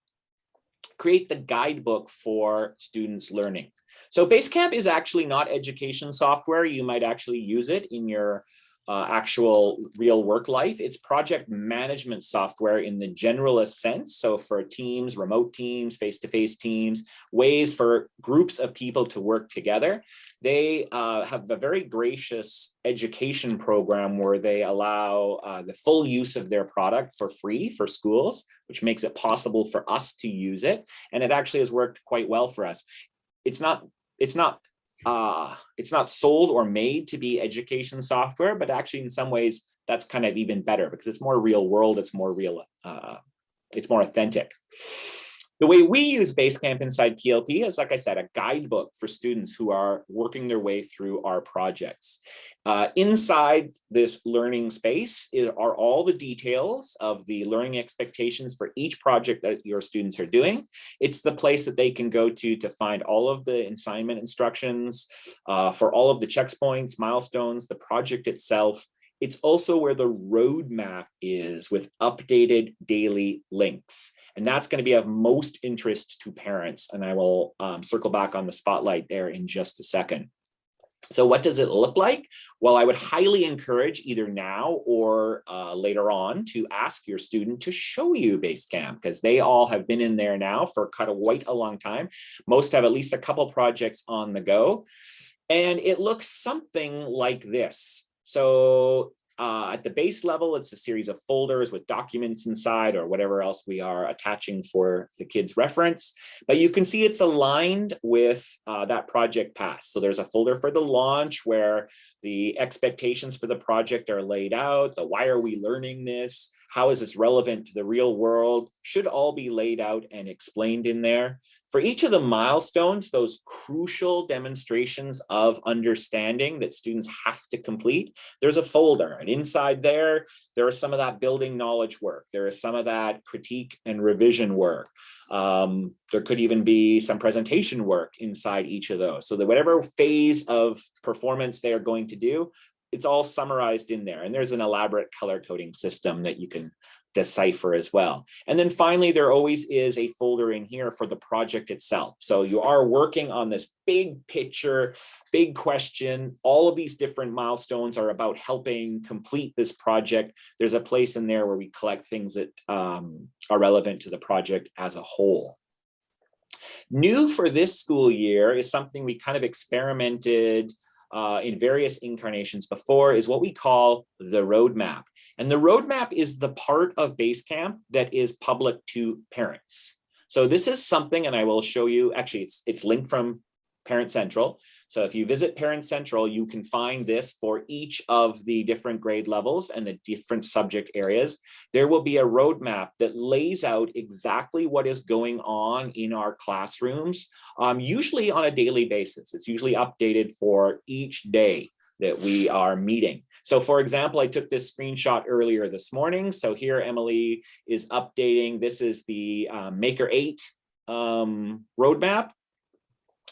Speaker 1: create the guidebook for students learning. So Basecamp is actually not education software. You might actually use it in your actual real work life. It's project management software in the generalist sense. So for teams, remote teams, face-to-face teams, ways for groups of people to work together. They have a very gracious education program where they allow the full use of their product for free for schools, which makes it possible for us to use it. And it actually has worked quite well for us. It's not sold or made to be education software, but actually in some ways that's kind of even better because it's more real world, it's more real, it's more authentic. The way we use Basecamp inside PLP is, like I said, a guidebook for students who are working their way through our projects. Inside this learning space are all the details of the learning expectations for each project that your students are doing. It's the place that they can go to find all of the assignment instructions, for all of the checkpoints, milestones, the project itself. It's also where the roadmap is with updated daily links. And that's going to be of most interest to parents. And I will circle back on the spotlight there in just a second. So what does it look like? Well, I would highly encourage either now or later on to ask your student to show you Basecamp, because they all have been in there now for quite a long time. Most have at least a couple projects on the go. And it looks something like this. So at the base level, it's a series of folders with documents inside or whatever else we are attaching for the kids' reference. But you can see it's aligned with that project path. So there's a folder for the launch where the expectations for the project are laid out. The why are we learning this? How is this relevant to the real world? Should all be laid out and explained in there. For each of the milestones, those crucial demonstrations of understanding that students have to complete, there's a folder. And inside there is some of that building knowledge work. There is some of that critique and revision work. There could even be some presentation work inside each of those. So that whatever phase of performance they are going to do, it's all summarized in there. And there's an elaborate color coding system that you can decipher as well. And then finally, there always is a folder in here for the project itself. So you are working on this big picture, big question. All of these different milestones are about helping complete this project. There's a place in there where we collect things that are relevant to the project as a whole. New for this school year is something we kind of experimented in various incarnations before, is what we call the roadmap. And the roadmap is the part of Basecamp that is public to parents. So this is something, and I will show you, actually it's linked from Parent Central. So if you visit Parent Central, you can find this for each of the different grade levels and the different subject areas. There will be a roadmap that lays out exactly what is going on in our classrooms, usually on a daily basis. It's usually updated for each day that we are meeting. So for example, I took this screenshot earlier this morning. So here Emily is updating. This is the Maker 8 roadmap.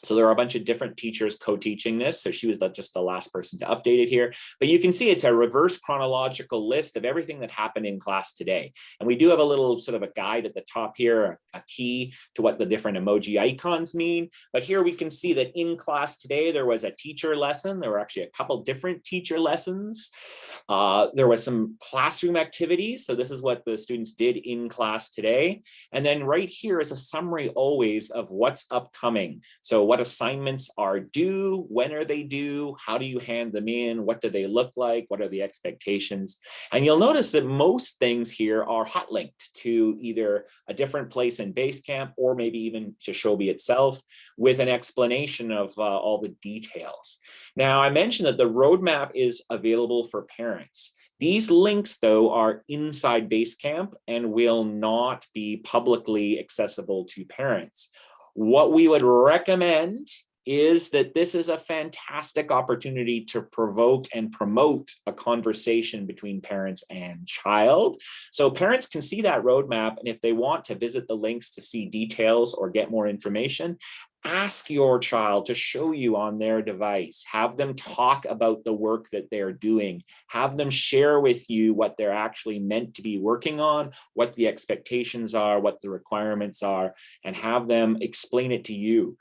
Speaker 1: So there are a bunch of different teachers co-teaching this. So she was just the last person to update it here. But you can see it's a reverse chronological list of everything that happened in class today. And we do have a little sort of a guide at the top here, a key to what the different emoji icons mean. But here we can see that in class today, there was a teacher lesson. There were actually a couple different teacher lessons. There was some classroom activities. So this is what the students did in class today. And then right here is a summary always of what's upcoming. So what assignments are due, when are they due, how do you hand them in, what do they look like, what are the expectations? And you'll notice that most things here are hot linked to either a different place in Basecamp or maybe even to Shelby itself with an explanation of all the details. Now, I mentioned that the roadmap is available for parents. These links, though, are inside Basecamp and will not be publicly accessible to parents. What we would recommend is that this is a fantastic opportunity to provoke and promote a conversation between parents and child. So parents can see that roadmap, and if they want to visit the links to see details or get more information, ask your child to show you on their device. Have them talk about the work that they're doing. Have them share with you what they're actually meant to be working on, what the expectations are, what the requirements are, and have them explain it to you.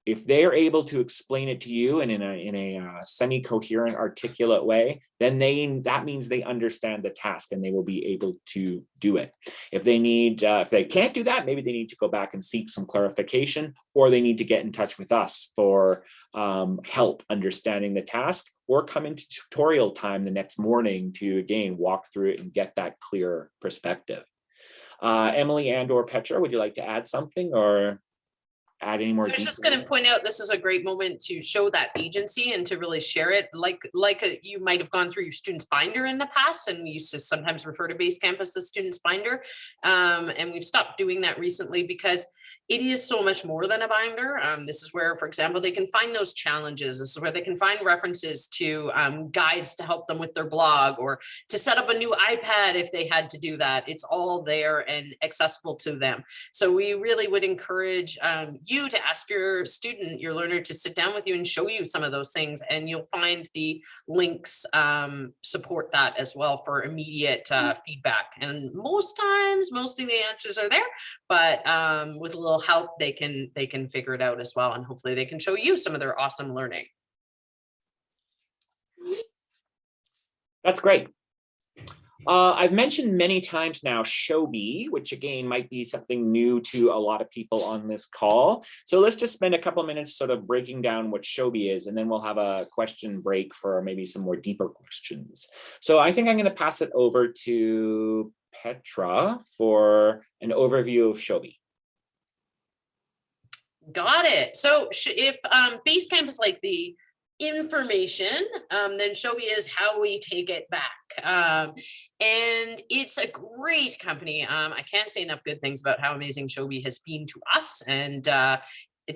Speaker 1: If they're able to explain it to you and in a semi-coherent, articulate way, then that means they understand the task and they will be able to do it. If they can't do that, maybe they need to go back and seek some clarification, or they need to get in touch with us for help understanding the task, or come into tutorial time the next morning to again walk through it and get that clear perspective. Emily and/or Petra, would you like to add something or add any more
Speaker 5: I was
Speaker 1: detail?
Speaker 5: just going to point out, this is a great moment to show that agency and to really share it. You might have gone through your student's binder in the past, and we used to sometimes refer to Basecamp as the student's binder. And we've stopped doing that recently because it is so much more than a binder. This is where, for example, they can find those challenges. This is where they can find references to guides to help them with their blog, or to set up a new iPad if they had to do that. It's all there and accessible to them. So we really would encourage you to ask your student, your learner, to sit down with you and show you some of those things. And you'll find the links support that as well for immediate feedback. And most times, most of the answers are there, but with a little help, they can figure it out as well. And hopefully they can show you some of their awesome learning.
Speaker 1: That's great. I've mentioned many times now Shelby, which again might be something new to a lot of people on this call. So let's just spend a couple of minutes sort of breaking down what Shelby is, and then we'll have a question break for maybe some more deeper questions. So I think I'm going to pass it over to Petra for an overview of Shelby.
Speaker 5: Got it. So if Basecamp is like the information, then Shelby is how we take it back. And it's a great company. I can't say enough good things about how amazing Shelby has been to us and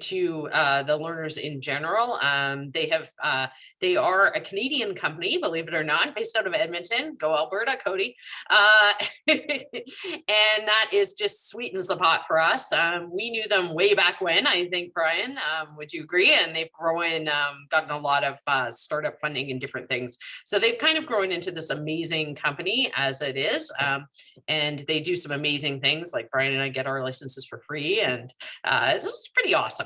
Speaker 5: to the learners in general. They are a Canadian company, believe it or not, based out of Edmonton. Go Alberta, Cody. And that is just sweetens the pot for us. We knew them way back when, I think, Brian, would you agree? And they've grown, gotten a lot of startup funding and different things. So they've kind of grown into this amazing company as it is. And they do some amazing things, like Brian and I get our licenses for free, and this is pretty awesome.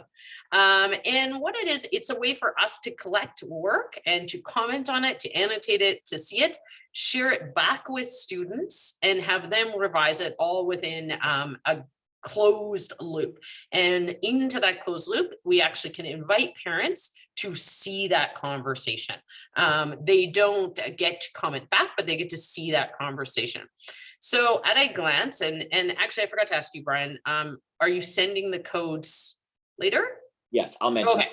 Speaker 5: And what it is, it's a way for us to collect work and to comment on it, to annotate it, to see it, share it back with students, and have them revise it all within a closed loop. And into that closed loop, we actually can invite parents to see that conversation. They don't get to comment back, but they get to see that conversation. So at a glance, and actually I forgot to ask you, Brian, are you sending the codes later?
Speaker 1: Yes, I'll mention.
Speaker 5: Okay.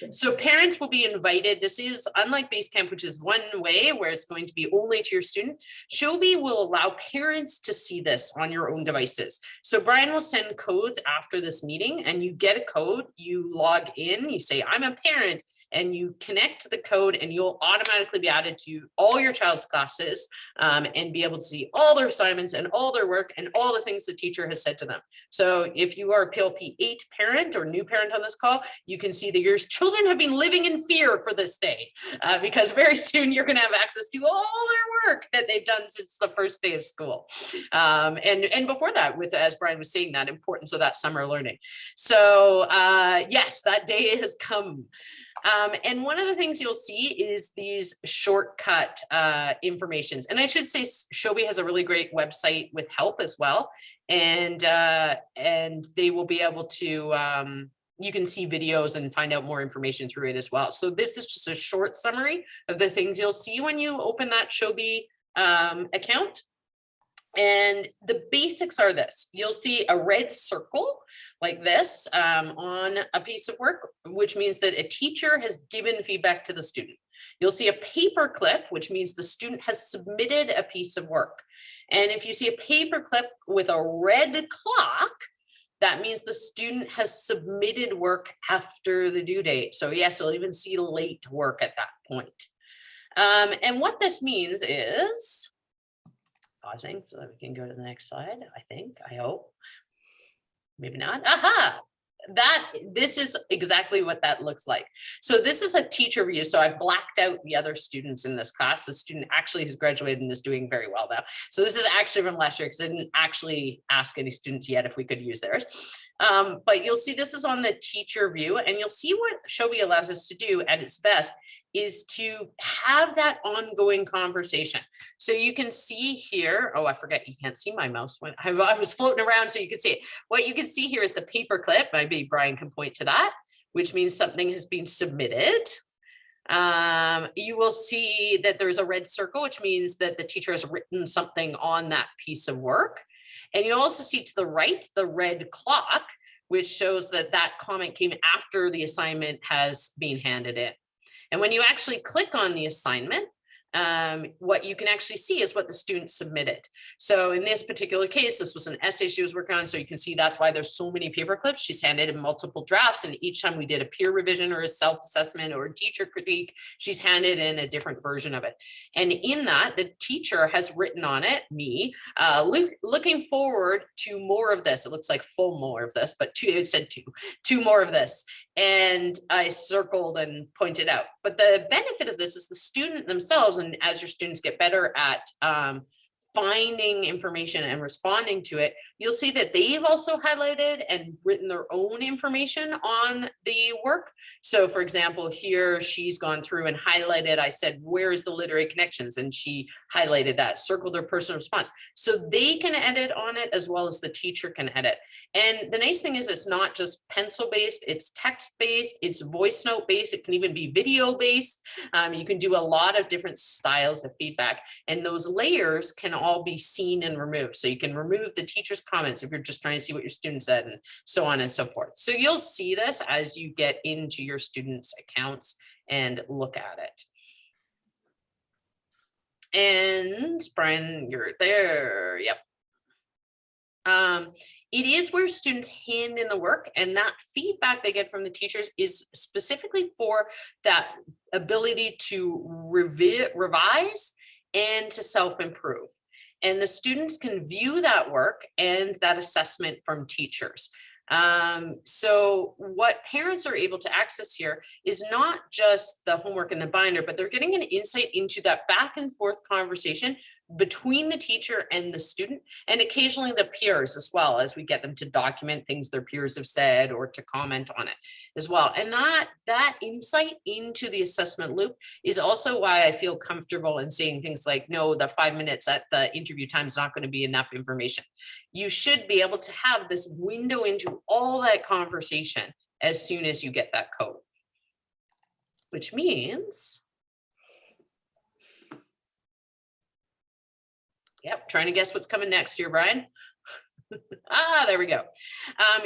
Speaker 5: So parents will be invited. This is unlike Basecamp, which is one way where it's going to be only to your student. Shelby will allow parents to see this on your own devices. So Brian will send codes after this meeting, and you get a code, you log in, you say, I'm a parent, and you connect the code, and you'll automatically be added to all your child's classes and be able to see all their assignments and all their work and all the things the teacher has said to them. So if you are a PLP 8 parent or new parent on this call, you can see that your children have been living in fear for this day because very soon you're going to have access to all their work that they've done since the first day of school. And before that, with, as Brian was saying, that importance of that summer learning. So yes, that day has come. And one of the things you'll see is these shortcut informations. And I should say Shelby has a really great website with help as well. And they will be able to you can see videos and find out more information through it as well. So this is just a short summary of the things you'll see when you open that Shelby account. And the basics are this: you'll see a red circle like this on a piece of work, which means that a teacher has given feedback to the student. You'll see a paper clip, which means the student has submitted a piece of work. And if you see a paper clip with a red clock, that means the student has submitted work after the due date. So yes, you'll even see late work at that point. And what this means is, pausing so that we can go to the next slide, I hope, maybe not. Aha! This is exactly what that looks like. So this is a teacher view. So I've blacked out the other students in this class. The student actually has graduated and is doing very well now. So this is actually from last year because I didn't actually ask any students yet if we could use theirs. But you'll see this is on the teacher view, and you'll see what Shelby allows us to do at its best is to have that ongoing conversation. So you can see here, oh, I forget, you can't see my mouse when I was floating around so you could see it. What you can see here is the paper clip. Maybe Brian can point to that, which means something has been submitted. You will see that there's a red circle, which means that the teacher has written something on that piece of work. And you'll also see to the right, the red clock, which shows that that comment came after the assignment has been handed in. And when you actually click on the assignment, what you can actually see is what the student submitted. So in this particular case, this was an essay she was working on. So you can see that's why there's so many paper clips. She's handed in multiple drafts, and each time we did a peer revision or a self-assessment or a teacher critique, she's handed in a different version of it. And in that, the teacher has written on it, me, looking forward to more of this. It looks like full more of this, but it said two more of this. And I circled and pointed out. But the benefit of this is the student themselves, and as your students get better at finding information and responding to it, you'll see that they've also highlighted and written their own information on the work. So for example, here she's gone through and highlighted, I said, where is the literary connections? And she highlighted that, circled her personal response. So they can edit on it as well as the teacher can edit. And the nice thing is it's not just pencil based, it's text based, it's voice note based, it can even be video based. You can do a lot of different styles of feedback, and those layers can all be seen and removed. So you can remove the teacher's comments if you're just trying to see what your student said, and so on and so forth. So you'll see this as you get into your students' accounts and look at it. And Brian, you're there. Yep. It is where students hand in the work, and that feedback they get from the teachers is specifically for that ability to revise and to self-improve. And the students can view that work and that assessment from teachers. So what parents are able to access here is not just the homework in the binder, but they're getting an insight into that back and forth conversation between the teacher and the student, and occasionally the peers as well, as we get them to document things their peers have said or to comment on it as well. And that insight into the assessment loop is also why I feel comfortable in saying things like, no, the 5 minutes at the interview time is not going to be enough information. You should be able to have this window into all that conversation as soon as you get that code, which means, yep, trying to guess what's coming next here, Brian. There we go.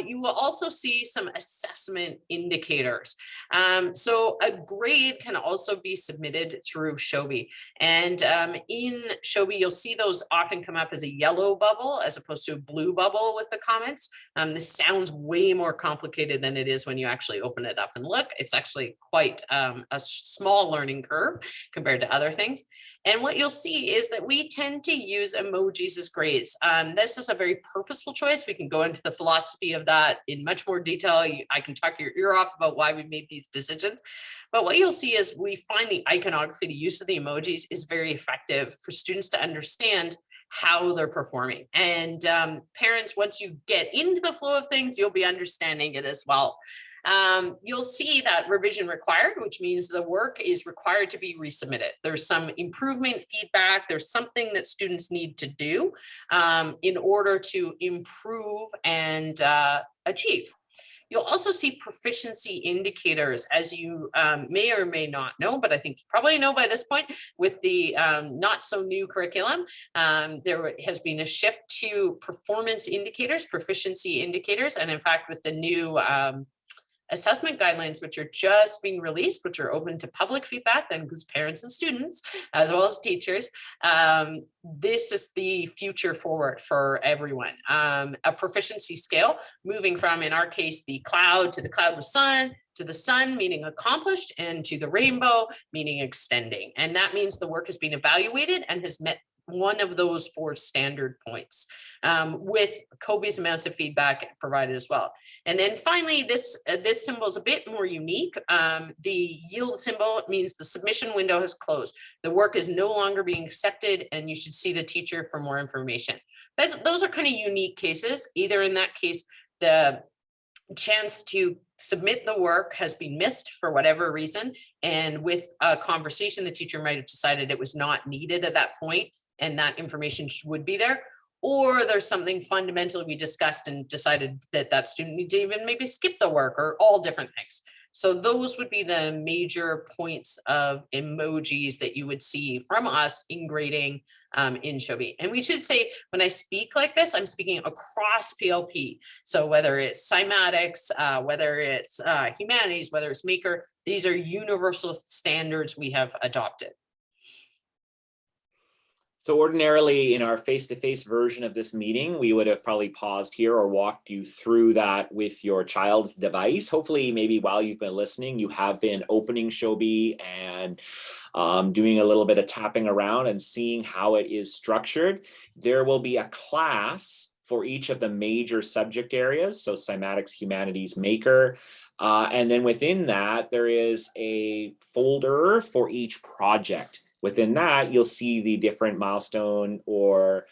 Speaker 5: You will also see some assessment indicators. So a grade can also be submitted through Shelby. And in Shelby, you'll see those often come up as a yellow bubble as opposed to a blue bubble with the comments. This sounds way more complicated than it is when you actually open it up and look. It's actually quite a small learning curve compared to other things. And what you'll see is that we tend to use emojis as grades. This is a very purposeful choice. We can go into the philosophy of that in much more detail. I can talk your ear off about why we made these decisions. But what you'll see is we find the iconography, the use of the emojis is very effective for students to understand how they're performing. And parents, once you get into the flow of things, you'll be understanding it as well. You'll see that revision required, which means the work is required to be resubmitted. There's some improvement feedback. There's something that students need to do in order to improve and achieve. You'll also see proficiency indicators, as you may or may not know, but I think you probably know by this point with the not so new curriculum, there has been a shift to performance indicators, proficiency indicators. And in fact, with the new assessment guidelines, which are just being released, which are open to public feedback, that includes parents and students, as well as teachers. This is the future forward for everyone. A proficiency scale, moving from, in our case, the cloud to the cloud with sun, to the sun meaning accomplished, and to the rainbow meaning extending. And that means the work has been evaluated and has met one of those 4 standard points, with copious amounts of feedback provided as well. And then finally, this symbol is a bit more unique. The yield symbol means the submission window has closed. The work is no longer being accepted, and you should see the teacher for more information. Those are kind of unique cases. Either in that case, the chance to submit the work has been missed for whatever reason, and with a conversation, the teacher might have decided it was not needed at that point, and that information would be there, or there's something fundamental we discussed and decided that that student needs to even maybe skip the work, or all different things. So those would be the major points of emojis that you would see from us in grading in Shelby. And we should say, when I speak like this, I'm speaking across PLP. So whether it's cymatics, whether it's humanities, whether it's maker, these are universal standards we have adopted.
Speaker 1: So ordinarily in our face-to-face version of this meeting, we would have probably paused here or walked you through that with your child's device. Hopefully, maybe while you've been listening, you have been opening Shelby and doing a little bit of tapping around and seeing how it is structured. There will be a class for each of the major subject areas. So cymatics, humanities, maker. And then within that, there is a folder for each project. Within that, you'll see the different milestone or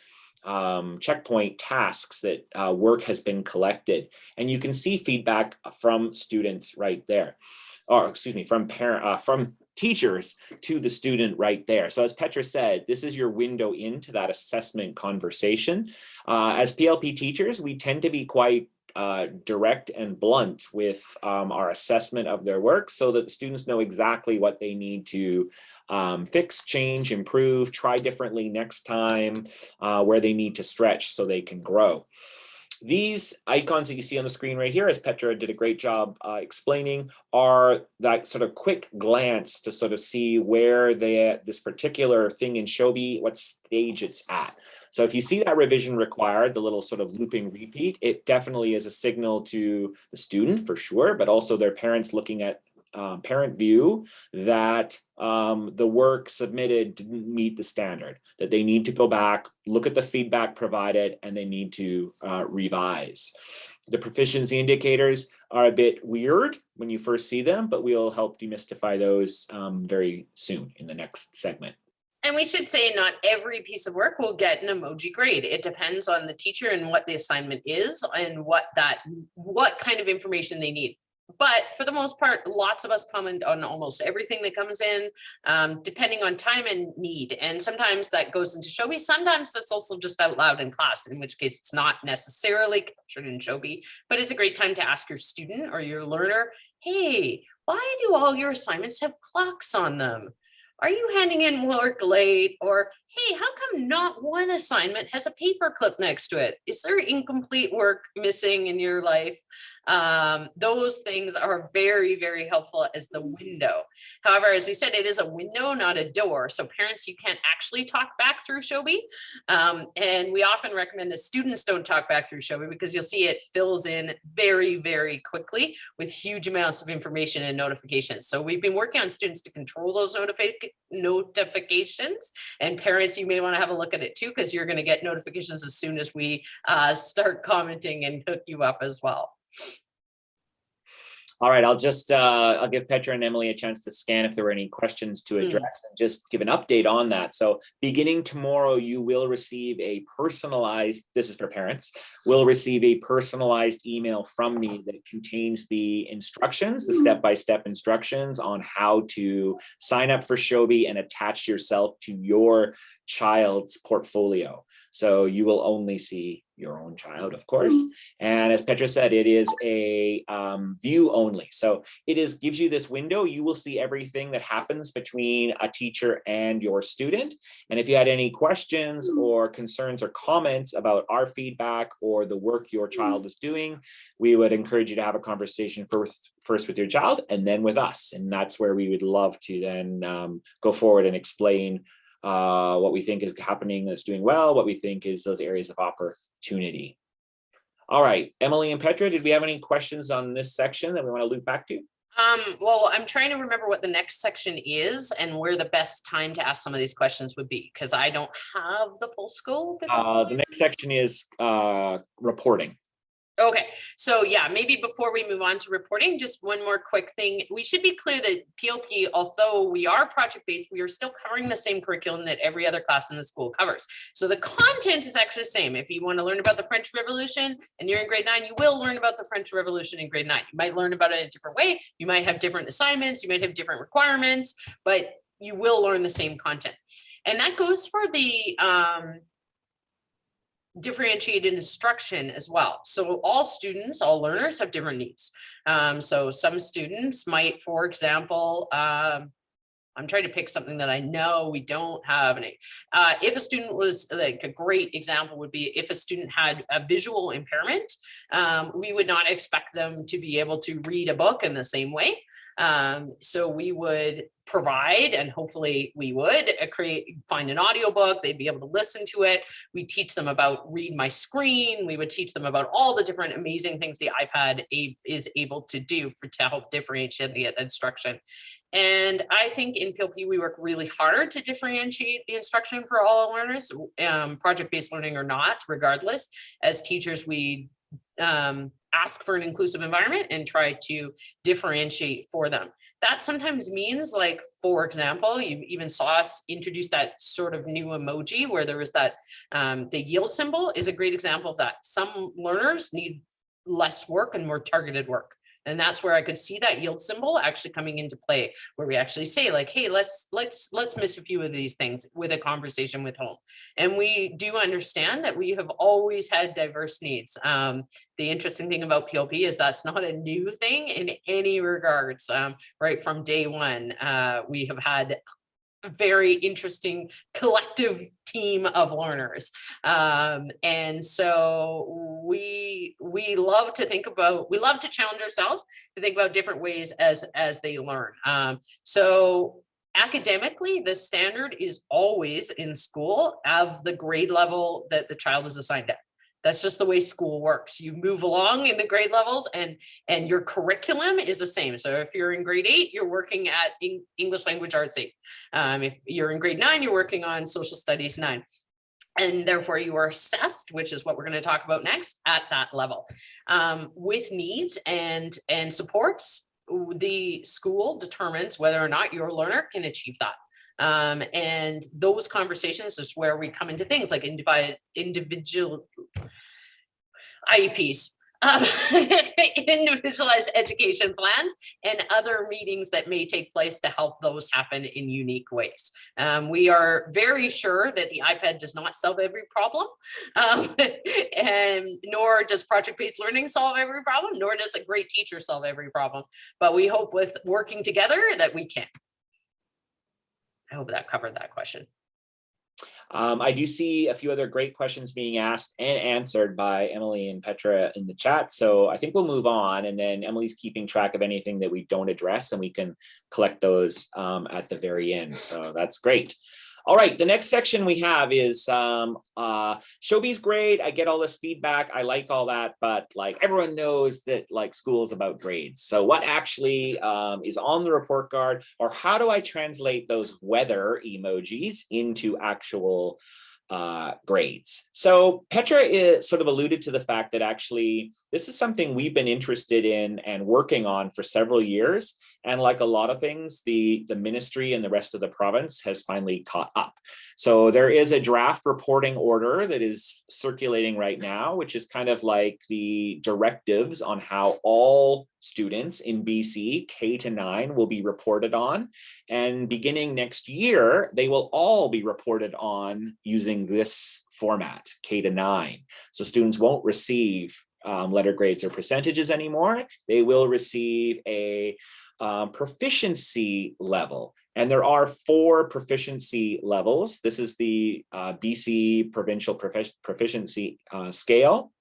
Speaker 1: checkpoint tasks that work has been collected. And you can see feedback from students right there, or excuse me, from teachers to the student right there. So as Petra said, this is your window into that assessment conversation. As PLP teachers, we tend to be quite direct and blunt with our assessment of their work so that the students know exactly what they need to fix, change, improve, try differently next time, where they need to stretch so they can grow. These icons that you see on the screen right here, as Petra did a great job explaining, are that sort of quick glance to sort of see where this particular thing in Shelby, what stage it's at. So if you see that revision required, the little sort of looping repeat, it definitely is a signal to the student for sure, but also their parents looking at parent view that the work submitted didn't meet the standard, that they need to go back, look at the feedback provided, and they need to revise. The proficiency indicators are a bit weird when you first see them, but we'll help demystify those very soon in the next segment.
Speaker 5: And we should say not every piece of work will get an emoji grade. It depends on the teacher and what the assignment is and what kind of information they need. But for the most part, lots of us comment on almost everything that comes in, depending on time and need. And sometimes that goes into Shelby. Sometimes that's also just out loud in class, in which case it's not necessarily captured in Shelby, but it's a great time to ask your student or your learner, hey, why do all your assignments have clocks on them? Are you handing in work late? Or, hey, how come not one assignment has a paper clip next to it? Is there incomplete work missing in your life? Those things are very, very helpful as the window. However, as we said, it is a window, not a door. So parents, you can't actually talk back through Shelby. And we often recommend that students don't talk back through Shelby because you'll see it fills in very, very quickly with huge amounts of information and notifications. So we've been working on students to control those notifications, and parents, you may want to have a look at it too, because you're going to get notifications as soon as we start commenting and hook you up as well.
Speaker 1: All right, I'll give Petra and Emily a chance to scan if there were any questions to address and just give an update on that. So beginning tomorrow, you will receive a personalized, this is for parents, will receive a personalized email from me that contains the instructions, the step-by-step instructions on how to sign up for Shelby and attach yourself to your child's portfolio. So you will only see your own child, of course. And as Petra said, it is a view only. So it gives you this window. You will see everything that happens between a teacher and your student. And if you had any questions or concerns or comments about our feedback or the work your child is doing, we would encourage you to have a conversation first with your child and then with us. And that's where we would love to then go forward and explain what we think is happening that's doing well, what we think is those areas of opportunity. All right, Emily and Petra, did we have any questions on this section that we want to loop back to?
Speaker 5: Well, I'm trying to remember what the next section is and where the best time to ask some of these questions would be, because I don't have the full scope.
Speaker 1: The next section is reporting.
Speaker 5: Okay, so yeah, maybe before we move on to reporting, just one more quick thing. We should be clear that PLP, although we are project-based, we are still covering the same curriculum that every other class in the school covers. So the content is actually the same. If you want to learn about the French Revolution and you're in grade 9, you will learn about the French Revolution in grade 9. You might learn about it in a different way. You might have different assignments. You might have different requirements, but you will learn the same content. And that goes for the differentiated instruction as well. So all students, all learners have different needs. So some students might, for example, I'm trying to pick something that I know we don't have any. If a student was, like, a great example would be if a student had a visual impairment, we would not expect them to be able to read a book in the same way. So we would provide, and hopefully we would find an audiobook, they'd be able to listen to it. We teach them about Read My Screen. We would teach them about all the different amazing things the iPad is able to do to help differentiate the instruction. And I think in PLP, we work really hard to differentiate the instruction for all learners, project-based learning or not, regardless. As teachers, we ask for an inclusive environment and try to differentiate for them. That sometimes means, like, for example, you even saw us introduce that sort of new emoji where there was that, the yield symbol is a great example of that. Some learners need less work and more targeted work. And that's where I could see that yield symbol actually coming into play, where we actually say, like, hey, let's miss a few of these things with a conversation with home. And we do understand that we have always had diverse needs. The interesting thing about PLP is that's not a new thing in any regards. Right from day one, we have had a very interesting collective team of learners. And so we love to challenge ourselves to think about different ways as they learn. So academically, the standard is always in school of the grade level that the child is assigned at. That's just the way school works. You move along in the grade levels and your curriculum is the same. So if you're in grade 8, you're working at English Language Arts 8. If you're in grade 9, you're working on Social Studies 9. And therefore you are assessed, which is what we're going to talk about next, at that level. With needs and supports, the school determines whether or not your learner can achieve that. And those conversations is where we come into things like individual IEPs, individualized education plans, and other meetings that may take place to help those happen in unique ways. We are very sure that the iPad does not solve every problem, and nor does project-based learning solve every problem, nor does a great teacher solve every problem. But we hope with working together that we can. I hope that covered that question.
Speaker 1: I do see a few other great questions being asked and answered by Emily and Petra in the chat. So I think we'll move on, and then Emily's keeping track of anything that we don't address, and we can collect those at the very end. So that's great. All right, the next section we have is Shelby's great. I get all this feedback. I like all that, but like everyone knows that like school is about grades. So what actually is on the report card, or how do I translate those weather emojis into actual grades? So Petra sort of alluded to the fact that actually this is something we've been interested in and working on for several years. And like a lot of things, the ministry and the rest of the province has finally caught up. So there is a draft reporting order that is circulating right now, which is kind of like the directives on how all students in BC, K to 9, will be reported on. And beginning next year, they will all be reported on using this format, K to 9. So students won't receive letter grades or percentages anymore. They will receive a proficiency level. And there are 4 proficiency levels. This is the BC Provincial Proficiency Scale.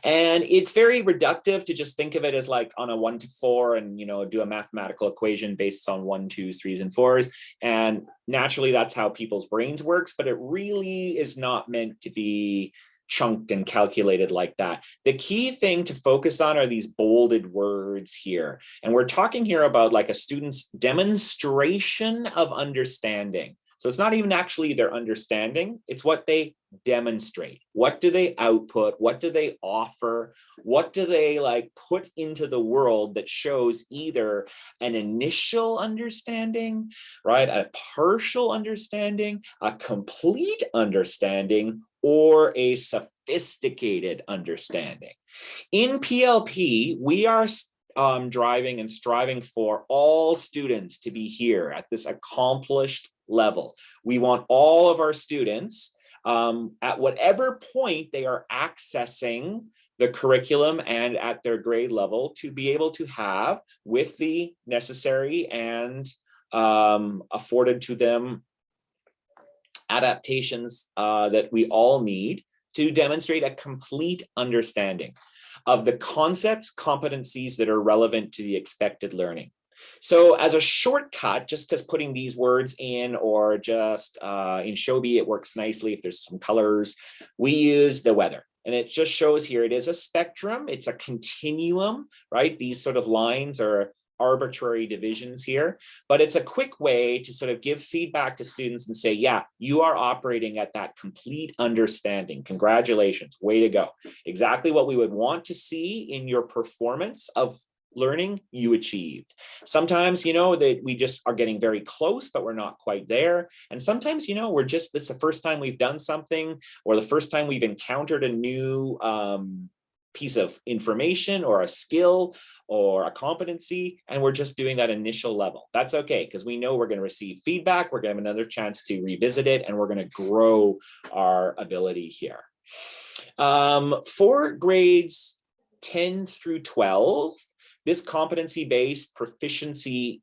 Speaker 1: And it's very reductive to just think of it as like on a 1 to 4 and, you know, do a mathematical equation based on 1, 2, 3s, and 4s. And naturally, that's how people's brains works, but it really is not meant to be chunked and calculated like that. The key thing to focus on are these bolded words here. And we're talking here about like a student's demonstration of understanding. So it's not even actually their understanding, it's what they demonstrate. What do they output? What do they offer? What do they like put into the world that shows either an initial understanding, right? A partial understanding, a complete understanding, or a sophisticated understanding. In PLP, we are driving and striving for all students to be here at this accomplished level. We want all of our students at whatever point they are accessing the curriculum and at their grade level to be able to have, with the necessary and afforded to them adaptations that we all need to demonstrate a complete understanding of the concepts, competencies that are relevant to the expected learning. So as a shortcut, just because putting these words in or just in Shelby, it works nicely if there's some colors, we use the weather. And it just shows here, it is a spectrum, it's a continuum, right? These sort of lines are arbitrary divisions here, but it's a quick way to sort of give feedback to students and say, yeah, you are operating at that complete understanding. Congratulations, way to go. Exactly what we would want to see in your performance of learning, you achieved. Sometimes, you know, that we just are getting very close, but we're not quite there. And sometimes, you know, we're just, it's the first time we've done something, or the first time we've encountered a new piece of information or a skill or a competency, and we're just doing that initial level. That's okay, because we know we're going to receive feedback, we're going to have another chance to revisit it, and we're going to grow our ability here. For grades 10 through 12, this competency-based proficiency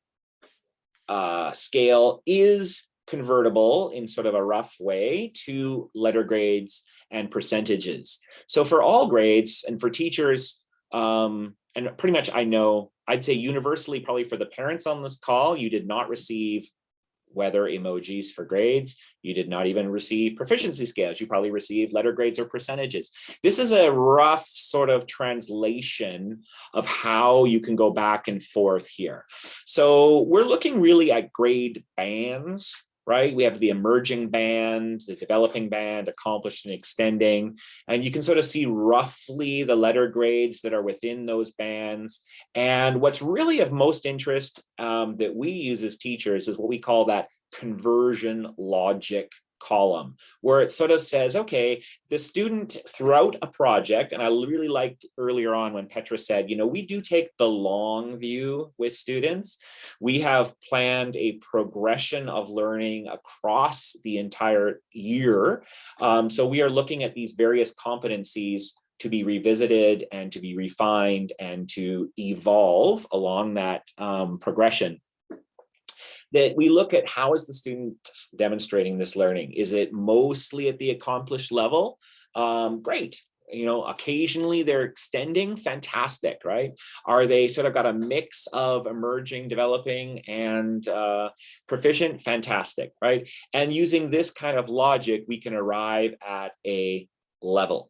Speaker 1: scale is convertible in sort of a rough way to letter grades and percentages. So for all grades and for teachers, and pretty much I know, I'd say universally, probably for the parents on this call, you did not receive weather emojis for grades. You did not even receive proficiency scales. You probably received letter grades or percentages. This is a rough sort of translation of how you can go back and forth here. So we're looking really at grade bands, right? We have the emerging band, the developing band, accomplished and extending, and you can sort of see roughly the letter grades that are within those bands. And what's really of most interest that we use as teachers is what we call that conversion logic column, where it sort of says, okay, the student throughout a project, and I really liked earlier on when Petra said, you know, we do take the long view with students. We have planned a progression of learning across the entire year. So we are looking at these various competencies to be revisited and to be refined and to evolve along that progression. That we look at how is the student demonstrating this learning? Is it mostly at the accomplished level? Great. You know, occasionally they're extending, fantastic, right? Are they sort of got a mix of emerging, developing, and proficient? Fantastic, right? And using this kind of logic, we can arrive at a level.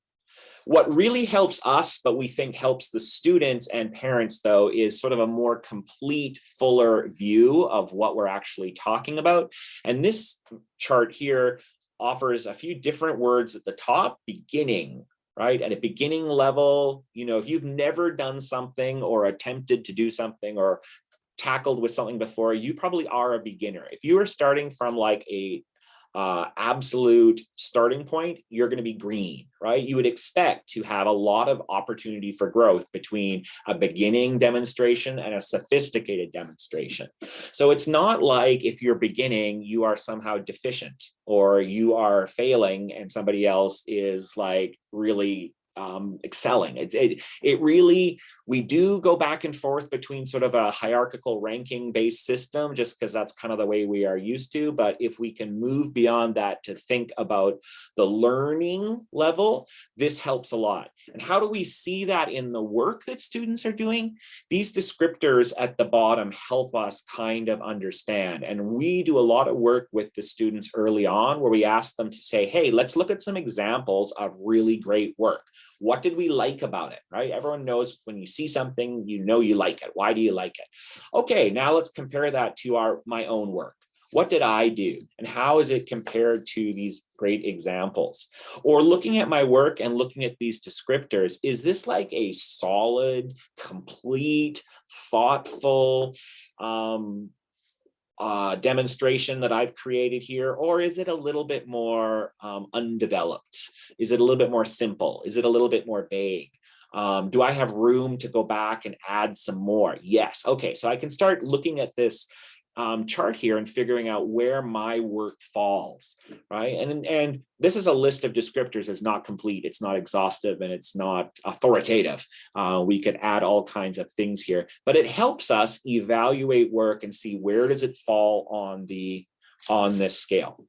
Speaker 1: What really helps us, but we think helps the students and parents, though, is sort of a more complete, fuller view of what we're actually talking about. And this chart here offers a few different words at the top. Beginning, right? At a beginning level, you know, if you've never done something or attempted to do something or tackled with something before, you probably are a beginner. If you are starting from like a absolute starting point, you're going to be green, right? You would expect to have a lot of opportunity for growth between a beginning demonstration and a sophisticated demonstration. So it's not like if you're beginning, you are somehow deficient or you are failing and somebody else is like really excelling. It really, we do go back and forth between sort of a hierarchical ranking based system, just because that's kind of the way we are used to. But if we can move beyond that to think about the learning level, this helps a lot. And how do we see that in the work that students are doing? These descriptors at the bottom help us kind of understand. And we do a lot of work with the students early on where we ask them to say, hey, let's look at some examples of really great work. What did we like about it, right? Everyone knows when you see something, you know you like it. Why do you like it? Okay, now let's compare that to my own work. What did I do? And how is it compared to these great examples? Or looking at my work and looking at these descriptors, is this like a solid, complete, thoughtful, demonstration that I've created here, or is it a little bit more undeveloped? Is it a little bit more simple? Is it a little bit more vague? Do I have room to go back and add some more? Yes. Okay, so I can start looking at this chart here and figuring out where my work falls, right? And this is a list of descriptors. It's not complete, it's not exhaustive, and it's not authoritative. We could add all kinds of things here, but it helps us evaluate work and see where does it fall on this scale.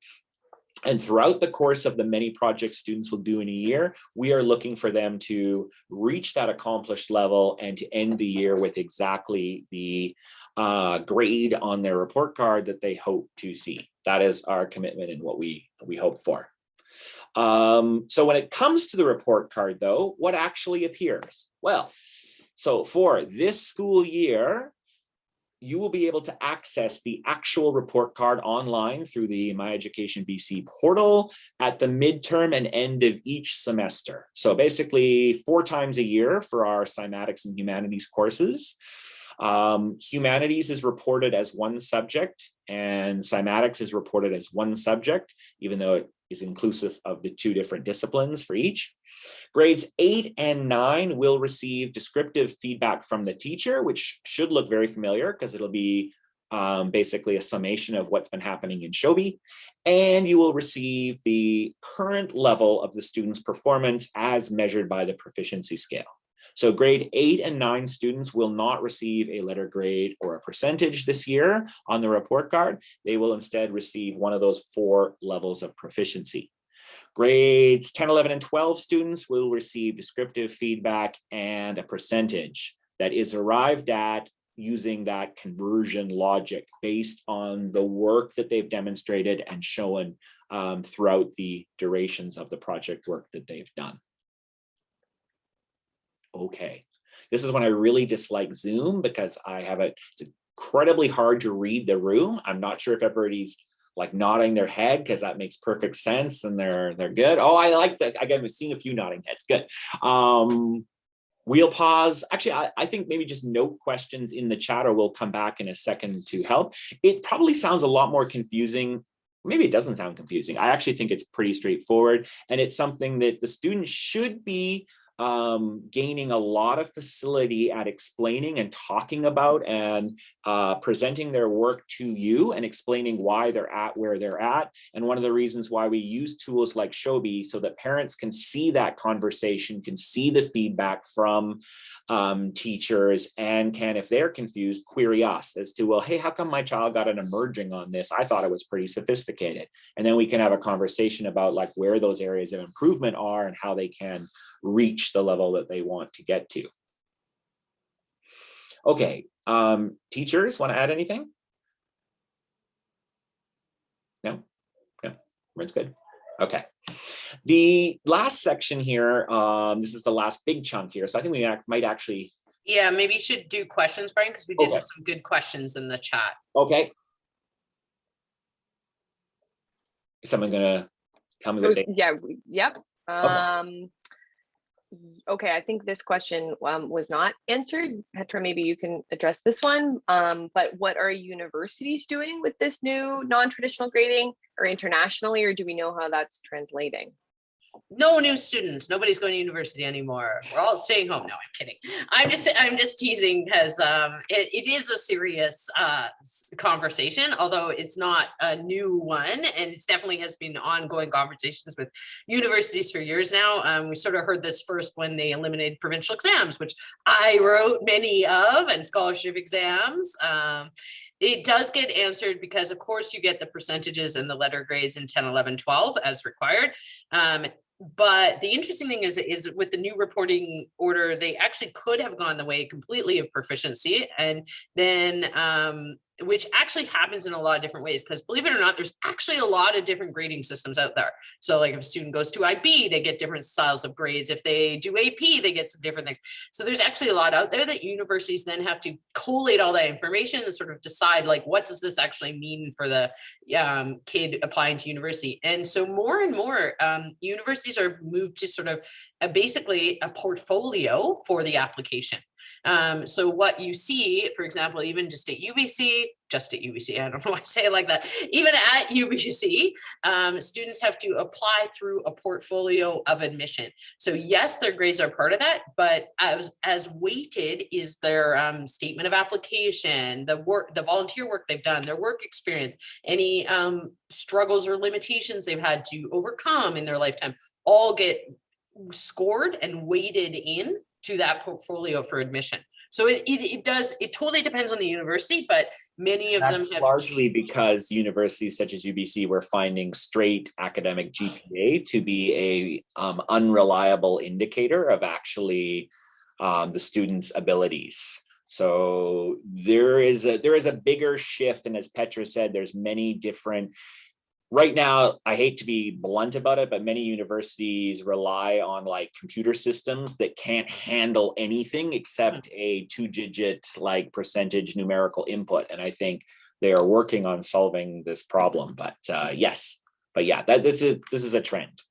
Speaker 1: And throughout the course of the many projects students will do in a year, we are looking for them to reach that accomplished level and to end the year with exactly the grade on their report card that they hope to see. That is our commitment and what we hope for. So when it comes to the report card, though, what actually appears? Well, so for this school year, you will be able to access the actual report card online through the My Education BC portal at the midterm and end of each semester. So basically 4 times a year for our cymatics and humanities courses. Humanities is reported as one subject and cymatics is reported as one subject, even though it is inclusive of the 2 different disciplines for each. Grades 8 and 9 will receive descriptive feedback from the teacher, which should look very familiar because it'll be basically a summation of what's been happening in Shelby. And you will receive the current level of the student's performance as measured by the proficiency scale. So grade 8 and 9 students will not receive a letter grade or a percentage this year on the report card. They will instead receive one of those 4 levels of proficiency. Grades 10, 11, and 12 students will receive descriptive feedback and a percentage that is arrived at using that conversion logic based on the work that they've demonstrated and shown throughout the durations of the project work that they've done. Okay, this is when I really dislike Zoom because it's incredibly hard to read the room. I'm not sure if everybody's like nodding their head because that makes perfect sense and they're good. Oh, I like that. Again, we've seen a few nodding heads. Good. We'll pause. Actually, I think maybe just note questions in the chat or we'll come back in a second to help. It probably sounds a lot more confusing. Maybe it doesn't sound confusing. I actually think it's pretty straightforward and it's something that the student should be gaining a lot of facility at explaining and talking about and presenting their work to you and explaining why they're at where they're at. And one of the reasons why we use tools like Shelby so that parents can see that conversation, can see the feedback from teachers and can, if they're confused, query us as to, well, hey, how come my child got an emerging on this? I thought it was pretty sophisticated. And then we can have a conversation about like where those areas of improvement are and how they can reach the level that they want to get to. Okay, teachers want to add anything? No, everyone's good. Okay, the last section here, this is the last big chunk here, so I think we might actually.
Speaker 5: Yeah, maybe you should do questions, Brian, because we did have some good questions in the chat.
Speaker 1: Okay. Is someone gonna tell me what they?
Speaker 2: Yeah. Yep.
Speaker 1: Okay.
Speaker 2: Okay, I think this question was not answered. Petra, maybe you can address this one. But what are universities doing with this new non-traditional grading, or internationally, or do we know how that's translating?
Speaker 5: No new students. Nobody's going to university anymore. We're all staying home. No, I'm kidding. I'm just teasing because it is a serious conversation, although it's not a new one, and it's definitely has been ongoing conversations with universities for years now. We sort of heard this first when they eliminated provincial exams, which I wrote many of, and scholarship exams. It does get answered because, of course, you get the percentages and the letter grades in 10, 11, 12 as required. But the interesting thing is with the new reporting order, they actually could have gone the way completely of proficiency, and then which actually happens in a lot of different ways, because believe it or not, there's actually a lot of different grading systems out there. So like if a student goes to IB, they get different styles of grades. If they do AP, they get some different things. So there's actually a lot out there that universities then have to collate all that information and sort of decide, like, what does this actually mean for the kid applying to university? And so more and more universities are moved to sort of basically a portfolio for the application. So what you see, for example, even just at UBC, I don't know why I say it like that, even at UBC, students have to apply through a portfolio of admission. So yes, their grades are part of that, but as weighted is their statement of application, the work, the volunteer work they've done, their work experience, any struggles or limitations they've had to overcome in their lifetime, all get scored and weighted in to that portfolio for admission. So it totally depends on the university, but many of them have
Speaker 1: largely because universities such as UBC were finding straight academic GPA to be a unreliable indicator of actually the students' abilities. So there is a bigger shift, and as Petra said, there's many different. Right now, I hate to be blunt about it, but many universities rely on like computer systems that can't handle anything except a 2-digit like percentage numerical input. And I think they are working on solving this problem. But this is a trend.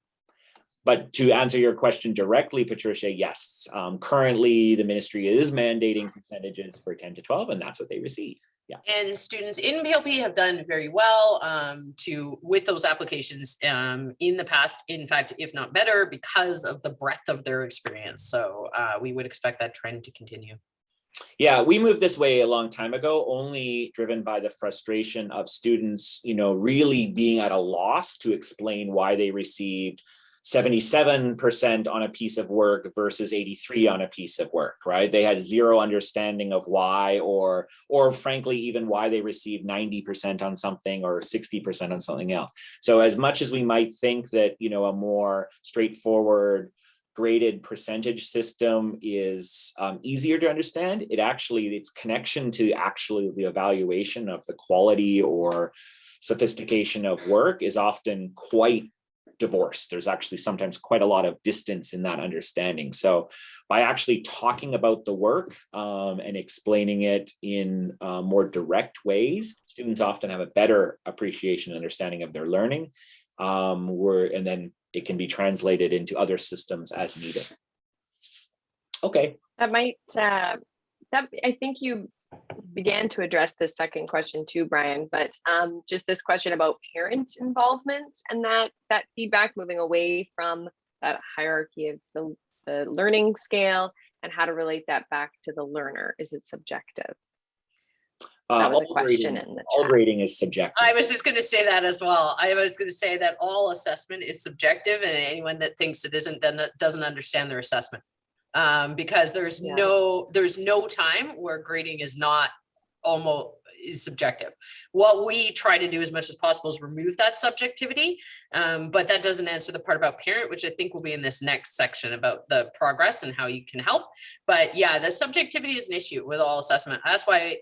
Speaker 1: But to answer your question directly, Patricia, yes, currently the ministry is mandating percentages for 10 to 12, and that's what they receive. Yeah.
Speaker 5: And students in PLP have done very well with those applications in the past, in fact, if not better, because of the breadth of their experience. So we would expect that trend to continue.
Speaker 1: Yeah, we moved this way a long time ago, only driven by the frustration of students, really being at a loss to explain why they received 77% on a piece of work versus 83 on a piece of work, right? They had zero understanding of why, or frankly, even why they received 90% on something or 60% on something else. So as much as we might think that, a more straightforward graded percentage system is easier to understand, its connection to actually the evaluation of the quality or sophistication of work is often quite divorced. There's actually sometimes quite a lot of distance in that understanding. So by actually talking about the work and explaining it in more direct ways, students often have a better appreciation and understanding of their learning, and then it can be translated into other systems as needed. Okay.
Speaker 2: That might, I think you began to address this second question too, Brian, but just this question about parent involvement and that feedback, moving away from that hierarchy of the learning scale and how to relate that back to the learner. Is it subjective? That was a question in the chat.
Speaker 1: All grading is subjective.
Speaker 5: I was just going to say that as well. I was going to say that all assessment is subjective, and anyone that thinks it isn't then doesn't understand their assessment. Because there's no time where grading is subjective. What we try to do as much as possible is remove that subjectivity, but that doesn't answer the part about parent, which I think will be in this next section about the progress and how you can help. But yeah, the subjectivity is an issue with all assessment. That's why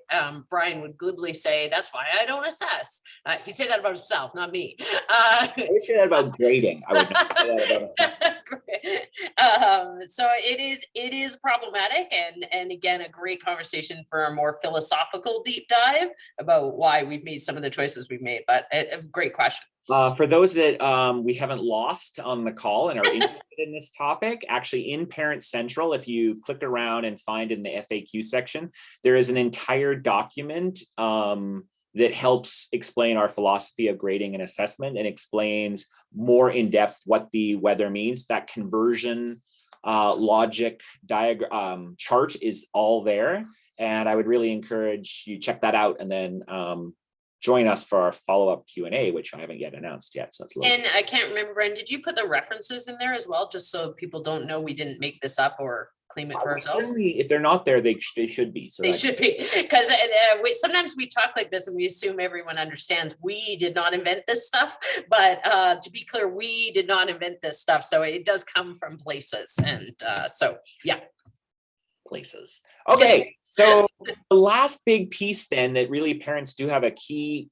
Speaker 5: Brian would glibly say, that's why I don't assess. He'd say that about himself, not me.
Speaker 1: I would say that about grading. I would not say that about assessment.
Speaker 5: So it is problematic, and again, a great conversation for a more philosophical deep dive about why we've made some of the choices we've made, but a great question.
Speaker 1: For those that we haven't lost on the call and are interested in this topic, actually in Parent Central, if you click around and find in the FAQ section, there is an entire document that helps explain our philosophy of grading and assessment and explains more in depth what the whether means. That conversion logic diagram chart is all there. And I would really encourage you check that out and then join us for our follow-up Q&A, which I haven't yet announced yet. So it's a little.
Speaker 5: And I can't remember, Brian, did you put the references in there as well, just so people don't know we didn't make this up or claim it for ourselves?
Speaker 1: Certainly, if they're not there, they should be. So
Speaker 5: they should be, because sometimes we talk like this and we assume everyone understands. We did not invent this stuff, but to be clear, we did not invent this stuff. So it does come from places. And so, yeah.
Speaker 1: Places. Okay, so the last big piece then that really parents do have a key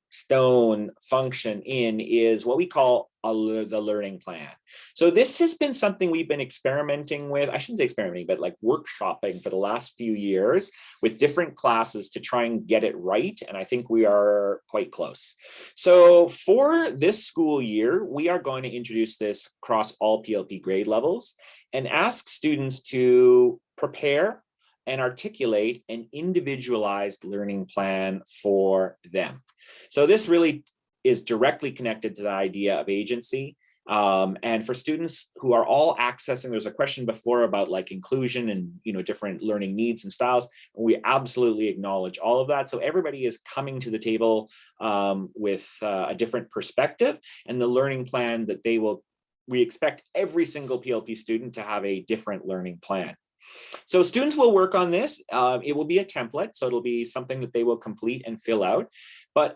Speaker 1: stone function in is what we call the learning plan. So this has been something we've been experimenting with. I shouldn't say experimenting, but like workshopping for the last few years with different classes to try and get it right. And I think we are quite close. So for this school year, we are going to introduce this across all PLP grade levels and ask students to prepare and articulate an individualized learning plan for them. So this really is directly connected to the idea of agency. And for students who are all accessing, there's a question before about like inclusion and different learning needs and styles. We absolutely acknowledge all of that. So everybody is coming to the table with a different perspective, and the learning plan that we expect every single PLP student to have a different learning plan. So students will work on this. It will be a template, so it'll be something that they will complete and fill out,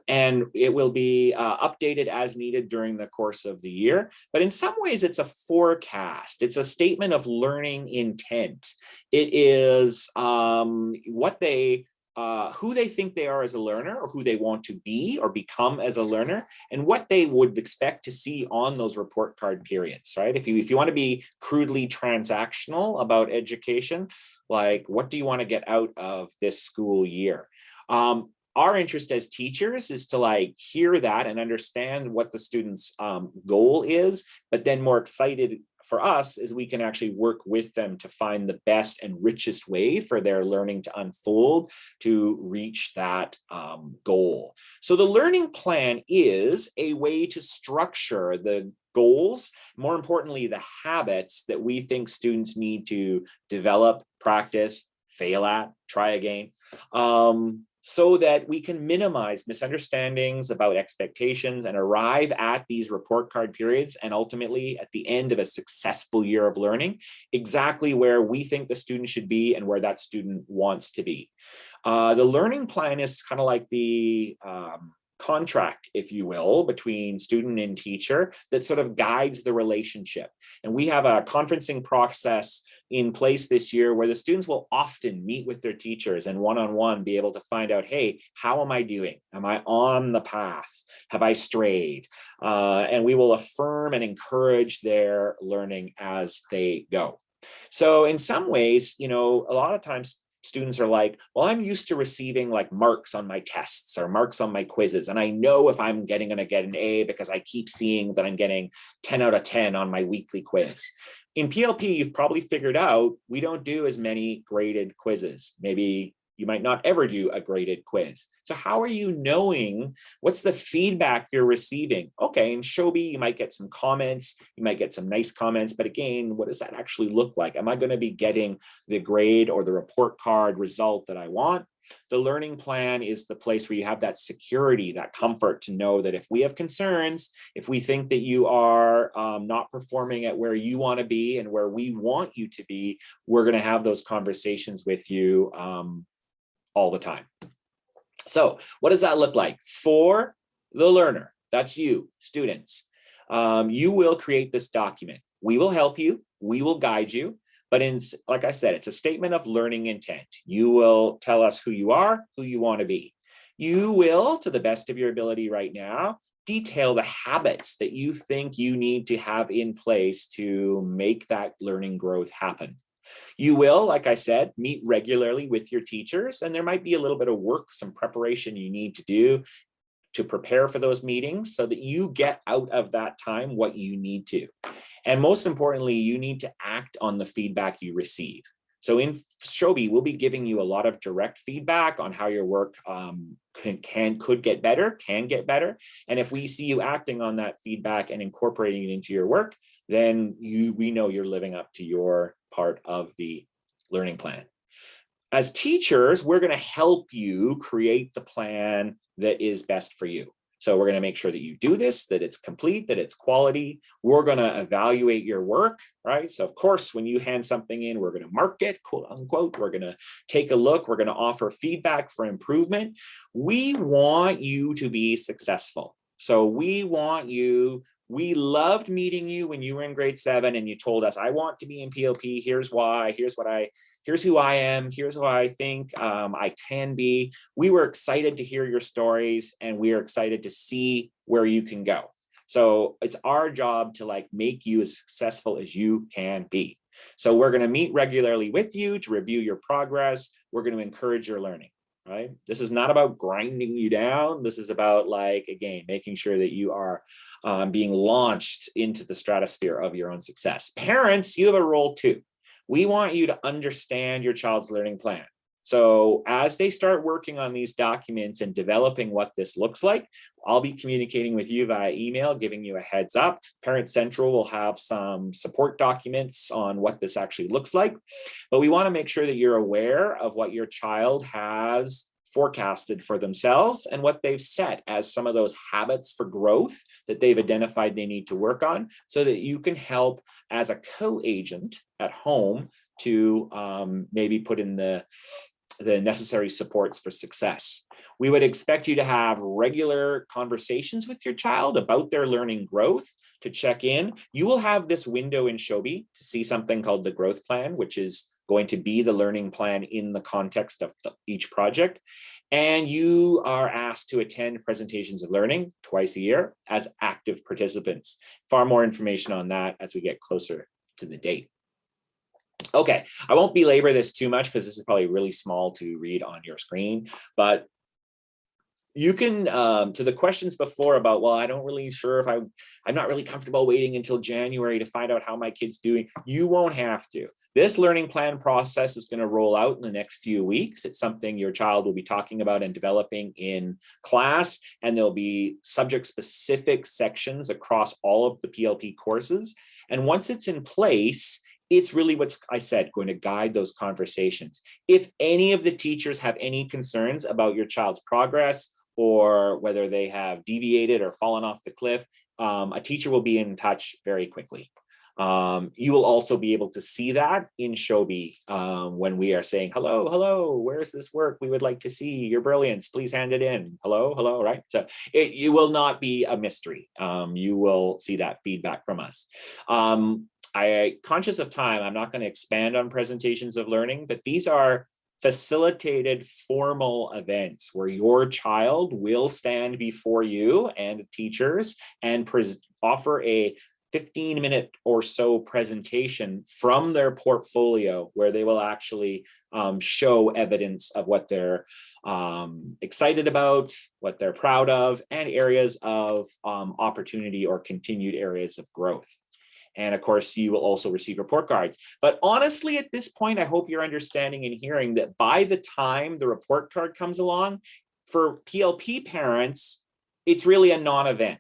Speaker 1: and it will be updated as needed during the course of the year. But in some ways, it's a forecast. It's a statement of learning intent. It is who they think they are as a learner, or who they want to be or become as a learner, and what they would expect to see on those report card periods, right? If you want to be crudely transactional about education, like what do you want to get out of this school year? Our interest as teachers is to hear that and understand what the student's goal is, but then more excited for us is we can actually work with them to find the best and richest way for their learning to unfold to reach that goal. So the learning plan is a way to structure the goals, more importantly, the habits that we think students need to develop, practice, fail at, try again, so that we can minimize misunderstandings about expectations and arrive at these report card periods and ultimately at the end of a successful year of learning, exactly where we think the student should be and where that student wants to be. The learning plan is kind of like the contract, if you will, between student and teacher that sort of guides the relationship. And we have a conferencing process in place this year where the students will often meet with their teachers and one-on-one be able to find out, hey, how am I doing? Am I on the path? Have I strayed? And we will affirm and encourage their learning as they go. So in some ways, a lot of times students are like, well, I'm used to receiving marks on my tests or marks on my quizzes. And I know if I'm going to get an A because I keep seeing that I'm getting 10 out of 10 on my weekly quiz. In PLP, you've probably figured out we don't do as many graded quizzes. Maybe you might not ever do a graded quiz. So how are you knowing what's the feedback you're receiving? Okay, in Shelby, you might get some comments, you might get some nice comments, but again, what does that actually look like? Am I going to be getting the grade or the report card result that I want? The learning plan is the place where you have that security, that comfort to know that if we have concerns, if we think that you are not performing at where you want to be and where we want you to be, we're going to have those conversations with you all the time. So what does that look like for the learner? That's you, students. You will create this document. We will help you. We will guide you. But like I said, it's a statement of learning intent. You will tell us who you are, who you want to be. You will, to the best of your ability right now, detail the habits that you think you need to have in place to make that learning growth happen. You will, like I said, meet regularly with your teachers, and there might be a little bit of work, some preparation you need to do to prepare for those meetings so that you get out of that time what you need to. And most importantly, you need to act on the feedback you receive. So in Shelby, we'll be giving you a lot of direct feedback on how your work could get better, can get better. And if we see you acting on that feedback and incorporating it into your work, then we know you're living up to your part of the learning plan. As teachers, we're going to help you create the plan that is best for you. So we're going to make sure that you do this, that it's complete, that it's quality. We're going to evaluate your work, right? So of course, when you hand something in, we're going to mark it, quote unquote. We're going to take a look. We're going to offer feedback for improvement. We want you to be successful. So we loved meeting you when you were in grade 7 and you told us, I want to be in PLP. Here's why, here's who I am, here's who I think I can be. We were excited to hear your stories and we are excited to see where you can go. So it's our job to make you as successful as you can be. So we're going to meet regularly with you to review your progress. We're going to encourage your learning. Right? This is not about grinding you down. This is about, again, making sure that you are being launched into the stratosphere of your own success. Parents, you have a role too. We want you to understand your child's learning plan. So as they start working on these documents and developing what this looks like, I'll be communicating with you via email, giving you a heads up. Parent Central will have some support documents on what this actually looks like. But we want to make sure that you're aware of what your child has forecasted for themselves and what they've set as some of those habits for growth that they've identified they need to work on, so that you can help as a co-agent at home to maybe put in the necessary supports for success. We would expect you to have regular conversations with your child about their learning growth, to check in. You will have this window in Shelby to see something called the growth plan, which is going to be the learning plan in the context of each project. And you are asked to attend presentations of learning twice a year as active participants. Far more information on that as we get closer to the date. Okay, I won't belabor this too much because this is probably really small to read on your screen, but you can, to the questions before about, well, I don't really sure if I'm not really comfortable waiting until January to find out how my kid's doing. You won't have to. This learning plan process is going to roll out in the next few weeks. It's something your child will be talking about and developing in class, and there'll be subject-specific sections across all of the PLP courses. And once it's in place, it's really what's, I said, going to guide those conversations. If any of the teachers have any concerns about your child's progress, or whether they have deviated or fallen off the cliff, a teacher will be in touch very quickly. You will also be able to see that in Shelby when we are saying, hello, where's this work? We would like to see your brilliance. Please hand it in. Hello, right? So it will not be a mystery. You will see that feedback from us. Conscious of time, I'm not going to expand on presentations of learning, but these are facilitated formal events where your child will stand before you and teachers and offer a 15-minute or so presentation from their portfolio, where they will actually show evidence of what they're excited about, what they're proud of, and areas of opportunity or continued areas of growth. And of course, you will also receive report cards. But honestly, at this point, I hope you're understanding and hearing that by the time the report card comes along, for PLP parents, it's really a non-event.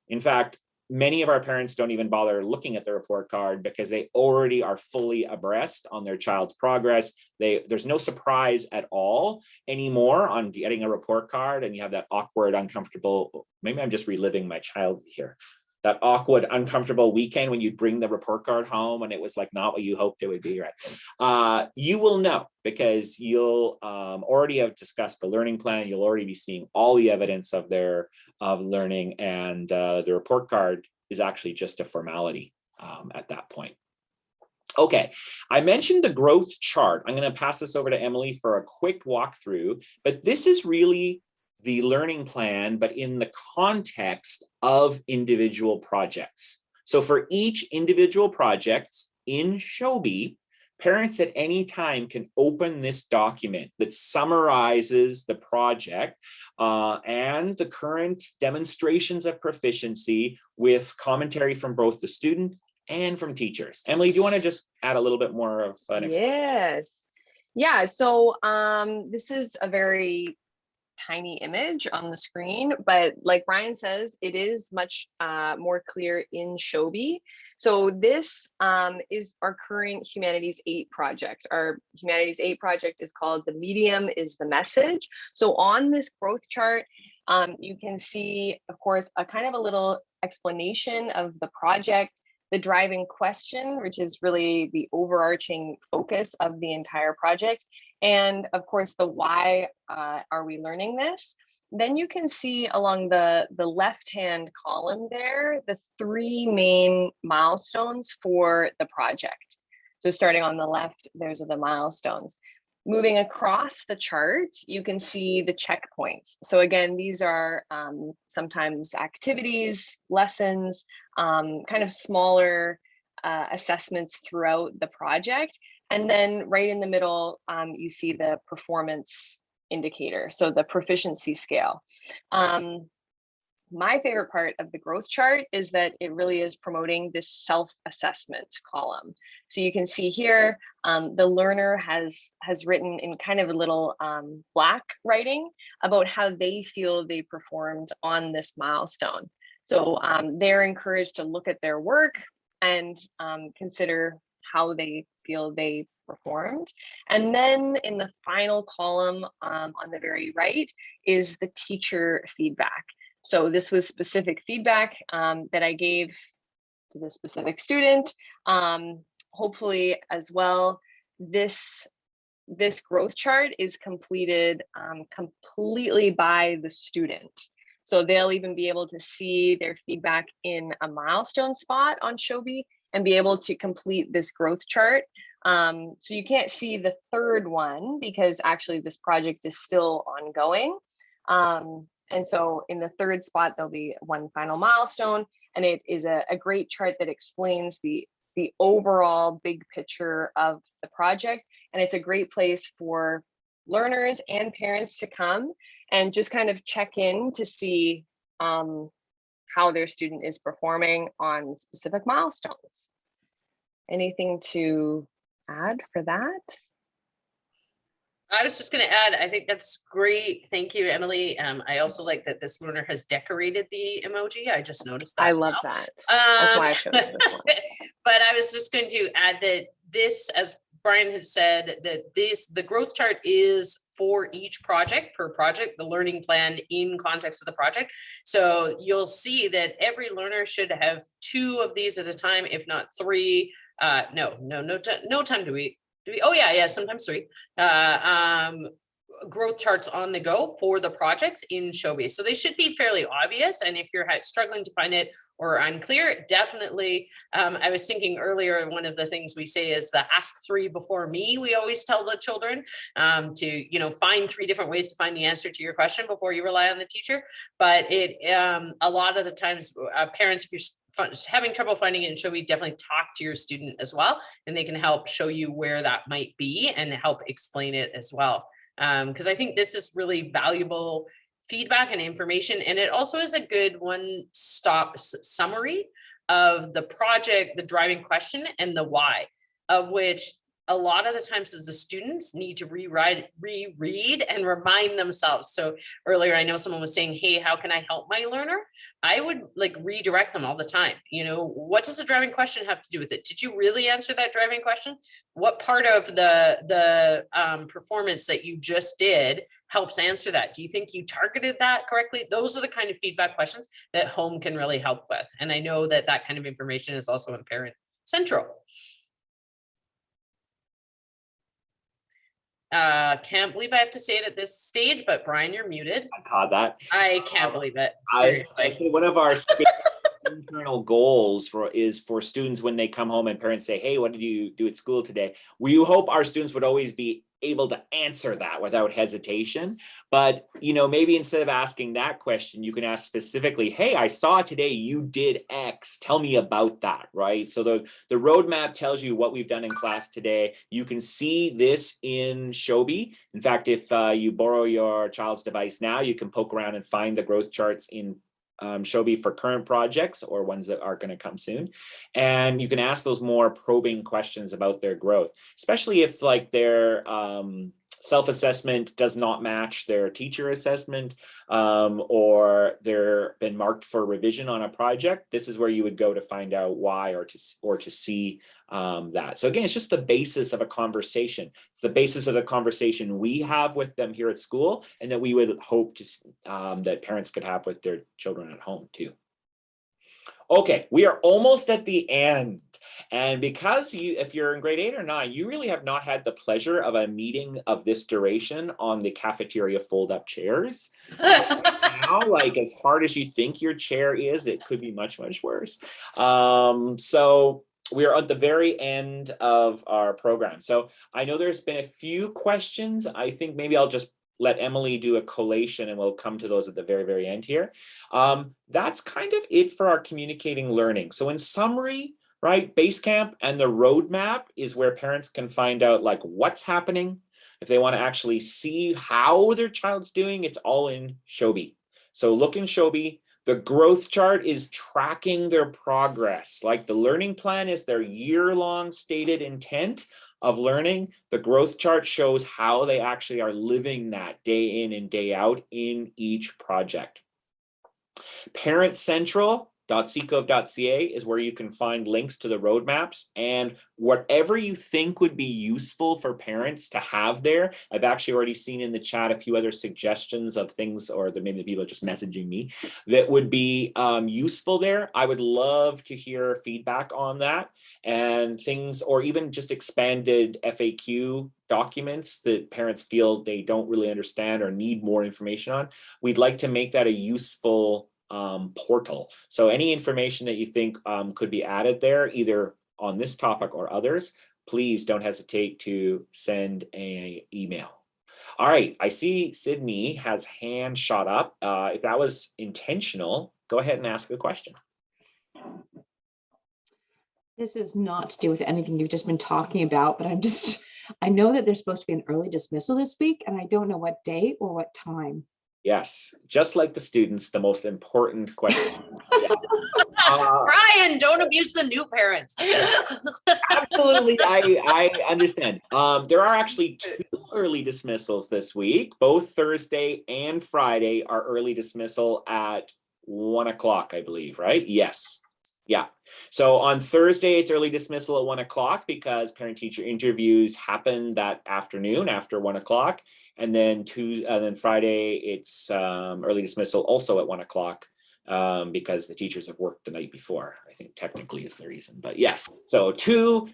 Speaker 1: In fact, many of our parents don't even bother looking at the report card because they already are fully abreast on their child's progress. There's no surprise at all anymore on getting a report card, and you have that awkward, uncomfortable, maybe I'm just reliving my childhood here, that awkward, uncomfortable weekend when you bring the report card home and it was not what you hoped it would be, right? You will know because you'll already have discussed the learning plan. You'll already be seeing all the evidence of their learning, and the report card is actually just a formality at that point. Okay, I mentioned the growth chart. I'm going to pass this over to Emily for a quick walkthrough, but this is really the learning plan, but in the context of individual projects. So for each individual project in Shelby, Parents at any time can open this document that summarizes the project and the current demonstrations of proficiency with commentary from both the student and from teachers. Emily, do you want to just add a little bit more of an explanation?
Speaker 2: Yes. Yeah, so this is a very tiny image on the screen, but like Brian says, it is much more clear in Shelby. So this is our current Humanities 8 project. Our Humanities 8 project is called The Medium is the Message. So on this growth chart, you can see, of course, a kind of a little explanation of the project, the driving question, which is really the overarching focus of the entire project, and of course the why are we learning this. Then you can see along the left-hand column there, the 3 main milestones for the project. So starting on the left, there's the milestones. Moving across the chart, you can see the checkpoints. So again, these are sometimes activities, lessons, kind of smaller assessments throughout the project. And then right in the middle, you see the performance indicator, so the proficiency scale. My favorite part of the growth chart is that it really is promoting this self-assessment column. So you can see here, the learner has written in kind of a little black writing about how they feel they performed on this milestone. So they're encouraged to look at their work and consider how they feel they performed. And then in the final column on the very right is the teacher feedback. So this was specific feedback that I gave to the specific student. Hopefully as well, this growth chart is completed completely by the student. So they'll even be able to see their feedback in a milestone spot on Shelby and be able to complete this growth chart. So you can't see the third one because actually this project is still ongoing. And so in the third spot, there'll be one final milestone, and it is a great chart that explains the overall big picture of the project. And it's a great place for learners and parents to come and just kind of check in to see how their student is performing on specific milestones. Anything to add for that?
Speaker 5: I was just going to add, I think that's great. Thank you, Emily. I also like that this learner has decorated the emoji. I just noticed that.
Speaker 2: I love that. That's why I chose this one.
Speaker 5: But I was just going to add that this, as Brian has said, that the growth chart is for each project, per project, the learning plan in context of the project. So you'll see that every learner should have 2 of these at a time, if not 3. No time to eat. Oh yeah, sometimes 3 growth charts on the go for the projects in Shelby. So they should be fairly obvious. And if you're struggling to find it or unclear, definitely. I was thinking earlier, one of the things we say is the ask 3 before me. We always tell the children to, find 3 different ways to find the answer to your question before you rely on the teacher. But a lot of the times, parents, if you're having trouble finding it in Shelby, definitely talk to your student as well, and they can help show you where that might be and help explain it as well. Because I think this is really valuable feedback and information, and it also is a good one-stop summary of the project, the driving question, and the why, of which a lot of the times as the students need to reread and remind themselves. So earlier, I know someone was saying, hey, how can I help my learner? I would redirect them all the time. What does the driving question have to do with it? Did you really answer that driving question? What part of the performance that you just did helps answer that? Do you think you targeted that correctly? Those are the kind of feedback questions that home can really help with. And I know that that kind of information is also in Parent Central. Can't believe I have to say it at this stage, but Brian, you're muted.
Speaker 1: I caught that.
Speaker 5: I can't believe it.
Speaker 1: I say one of our internal goals is for students when they come home and parents say, hey, what did you do at school today? We hope our students would always be able to answer that without hesitation. But, you know, maybe instead of asking that question, you can ask specifically, hey, I saw today you did X. Tell me about that, right? So the roadmap tells you what we've done in class today. You can see this in Shelby. In fact, if you borrow your child's device now, you can poke around and find the growth charts in Shelby for current projects or ones that are going to come soon. And you can ask those more probing questions about their growth, especially if like their self-assessment does not match their teacher assessment, or they're been marked for revision on a project. This is where you would go to find out why, or to see that. So again, it's just the basis of a conversation. It's the basis of the conversation we have with them here at school, and that we would hope to that parents could have with their children at home too. Okay, we are almost at the end. And because if you're in grade 8 or 9, you really have not had the pleasure of a meeting of this duration on the cafeteria fold-up chairs. Now, like as hard as you think your chair is, it could be much, much worse. So we are at the very end of our program. So I know there's been a few questions. I think maybe I'll just let Emily do a collation and we'll come to those at the very, very end here. That's kind of it for our communicating learning. So in summary, right, Basecamp and the roadmap is where parents can find out like what's happening. If they want to actually see how their child's doing, it's all in Shelby. So look in Shelby. The growth chart is tracking their progress. Like the learning plan is their year-long stated intent of learning. The growth chart shows how they actually are living that day in and day out in each project. Parentcentral.ccov.ca is where you can find links to the roadmaps and whatever you think would be useful for parents to have there. I've actually already seen in the chat a few other suggestions of things, or maybe the people are just messaging me, that would be useful there. I would love to hear feedback on that and things, or even just expanded FAQ documents that parents feel they don't really understand or need more information on. We'd like to make that a useful portal. So any information that you think could be added there, either on this topic or others, please don't hesitate to send an email. All right, I see Sydney has hand shot up. If that was intentional, go ahead and ask a question.
Speaker 7: This is not to do with anything you've just been talking about, but I know that there's supposed to be an early dismissal this week, and I don't know what day or what time.
Speaker 1: Yes, just like the students, the most important question.
Speaker 5: Brian, don't abuse the new parents.
Speaker 1: Absolutely, I understand. There are actually 2 early dismissals this week. Both Thursday and Friday are early dismissal at 1 o'clock, I believe, right? Yes. Yeah. So on Thursday, it's early dismissal at 1 o'clock because parent-teacher interviews happen that afternoon after 1 o'clock. And then Friday, it's early dismissal also at 1 o'clock because the teachers have worked the night before. I think technically is the reason, but yes. So two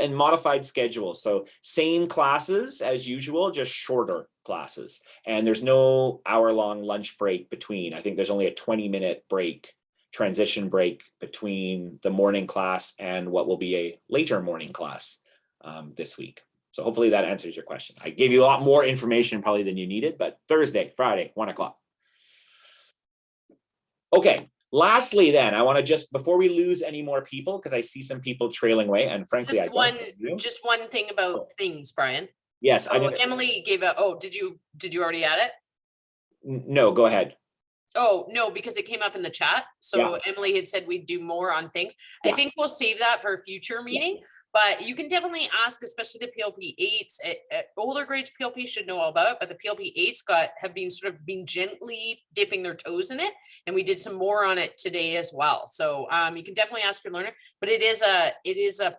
Speaker 1: and modified schedule. So same classes as usual, just shorter classes. And there's no hour-long lunch break between. I think there's only a 20-minute break, transition break between the morning class and what will be a later morning class this week. So hopefully that answers your question. I gave you a lot more information probably than you needed, but Thursday, Friday, 1 o'clock. Okay, lastly then, I want to just, before we lose any more people, because I see some people trailing away, and frankly,
Speaker 5: just one thing about things, Brian.
Speaker 1: Yes.
Speaker 5: So Emily gave did you already add it?
Speaker 1: No, go ahead.
Speaker 5: Oh, no, because it came up in the chat. So
Speaker 1: Yeah.
Speaker 5: Emily had said we'd do more on things.
Speaker 1: Yeah.
Speaker 5: I think we'll save that for a future meeting, but you can definitely ask, especially the PLP 8s. Older grades PLP should know all about it, but the PLP 8s have been gently dipping their toes in it. And we did some more on it today as well. So you can definitely ask your learner, but it is a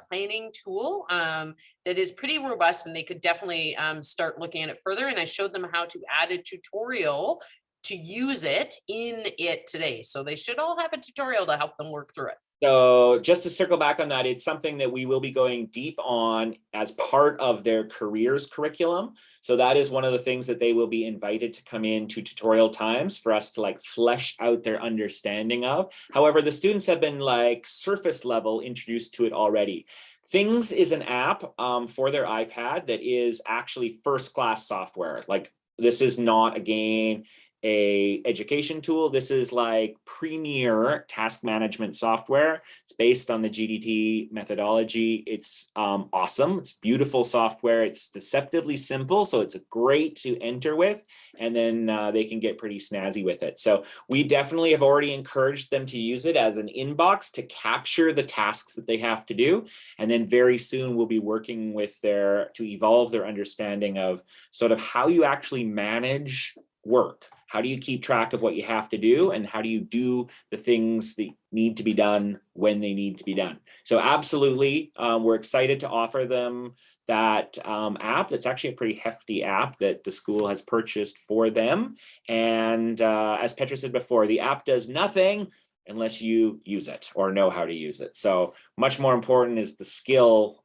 Speaker 5: planning tool that is pretty robust, and they could definitely start looking at it further. And I showed them how to add a tutorial to use it in it today. So they should all have a tutorial to help them work through it.
Speaker 1: So just to circle back on that, it's something that we will be going deep on as part of their careers curriculum. So that is one of the things that they will be invited to come in to tutorial times for us to like flesh out their understanding of. However, the students have been like surface level introduced to it already. Things is an app for their iPad that is actually first-class software. Like, this is not, again, a education tool. This is like premier task management software. It's based on the GDT methodology. It's awesome. It's beautiful software. It's deceptively simple, so it's great to enter with, and then they can get pretty snazzy with it. So we definitely have already encouraged them to use it as an inbox to capture the tasks that they have to do, and then very soon we'll be working with to evolve their understanding of sort of how you actually manage work. How do you keep track of what you have to do, and how do you do the things that need to be done when they need to be done? So absolutely, we're excited to offer them that app. That's actually a pretty hefty app that the school has purchased for them. And as Petra said before, the app does nothing unless you use it or know how to use it. So much more important is the skill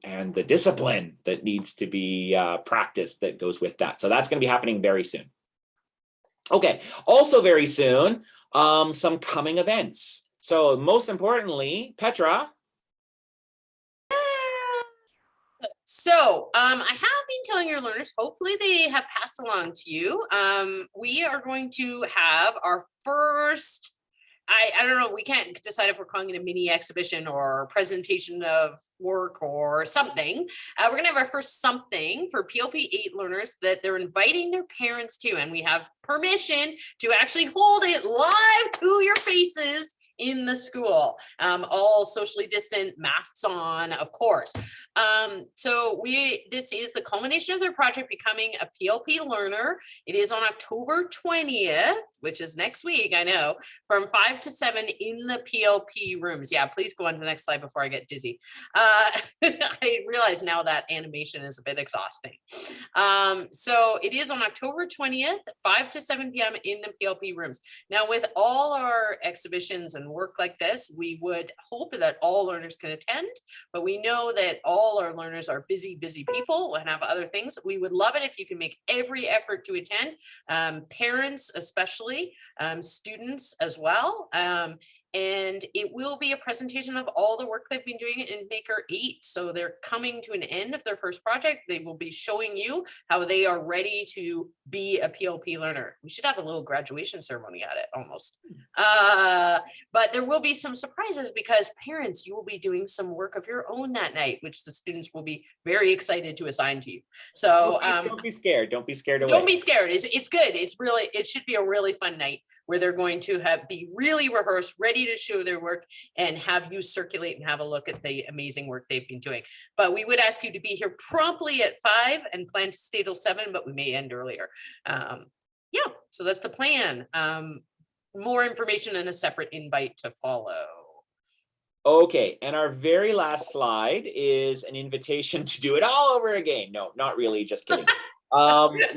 Speaker 1: and the discipline that needs to be practiced that goes with that. So that's going to be happening very soon. Okay, also very soon, some coming events. So most importantly, Petra.
Speaker 5: So I have been telling your learners, hopefully they have passed along to you. We are going to have our first, I don't know, we can't decide if we're calling it a mini exhibition or presentation of work or something. We're gonna have our first something for PLP 8 learners that they're inviting their parents to, and we have permission to actually hold it live to your faces in the school, all socially distant, masks on, of course. So this is the culmination of their project, becoming a PLP learner. It is on October 20th, which is next week, I know, from 5 to 7 in the PLP rooms. Yeah, please go on to the next slide before I get dizzy. I realize now that animation is a bit exhausting. So it is on October 20th, 5 to 7 p.m. in the PLP rooms. Now, with all our exhibitions and work like this, we would hope that all learners can attend, but we know that all our learners are busy people and have other things. We would love it if you can make every effort to attend, parents especially, students as well. And it will be a presentation of all the work they've been doing in Maker 8. So they're coming to an end of their first project. They will be showing you how they are ready to be a PLP learner. We should have a little graduation ceremony at it almost. But there will be some surprises because parents, you will be doing some work of your own that night, which the students will be very excited to assign to you. So
Speaker 1: don't be scared. Don't be scared away.
Speaker 5: Don't be scared. It's good. It should be a really fun night where they're going to be really rehearsed, ready to show their work, and have you circulate and have a look at the amazing work they've been doing. But we would ask you to be here promptly at 5 and plan to stay till 7, but we may end earlier. Yeah, so that's the plan. More information and a separate invite to follow.
Speaker 1: Okay, and our very last slide is an invitation to do it all over again. No, not really, just kidding.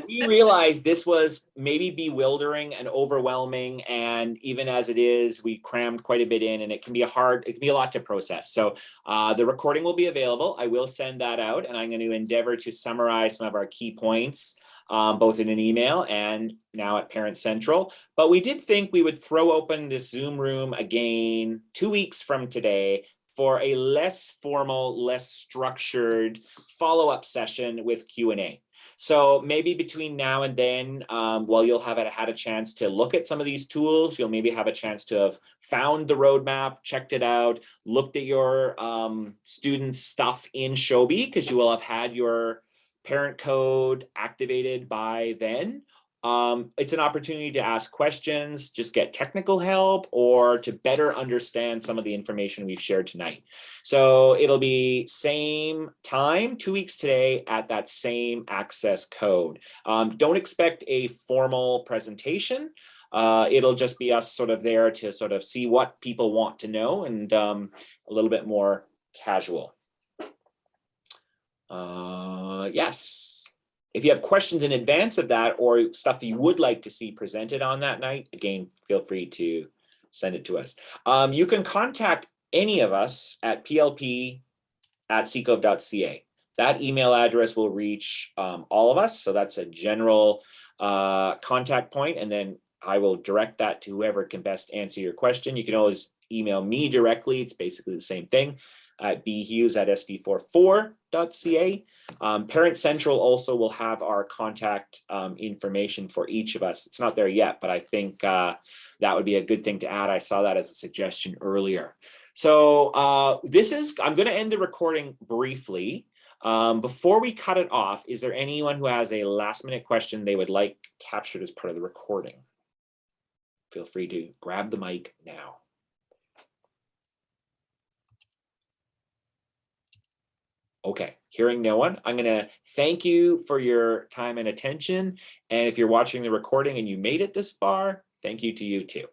Speaker 1: We realized this was maybe bewildering and overwhelming, and even as it is, we crammed quite a bit in, and it can be a lot to process. So the recording will be available. I will send that out, and I'm going to endeavor to summarize some of our key points, both in an email and now at Parent Central. But we did think we would throw open this Zoom room again 2 weeks from today for a less formal, less structured follow-up session with Q&A. So maybe between now and then, while you'll have had a chance to look at some of these tools, you'll maybe have a chance to have found the roadmap, checked it out, looked at your students' stuff in Shelby, because you will have had your parent code activated by then. It's an opportunity to ask questions, just get technical help, or to better understand some of the information we've shared tonight. So it'll be same time, 2 weeks today, at that same access code. Don't expect a formal presentation. It'll just be us sort of there to sort of see what people want to know, and a little bit more casual. Yes. If you have questions in advance of that, or stuff that you would like to see presented on that night, again, feel free to send it to us. You can contact any of us at plp@ccov.ca. That email address will reach all of us. So that's a general contact point, and then I will direct that to whoever can best answer your question. You can always email me directly. It's basically the same thing. at bhughes@sd44.ca. Parent Central also will have our contact information for each of us. It's not there yet, but I think that would be a good thing to add. I saw that as a suggestion earlier. So I'm going to end the recording briefly. Before we cut it off, is there anyone who has a last minute question they would like captured as part of the recording? Feel free to grab the mic now. Okay, hearing no one, I'm going to thank you for your time and attention. And if you're watching the recording and you made it this far, thank you to you too.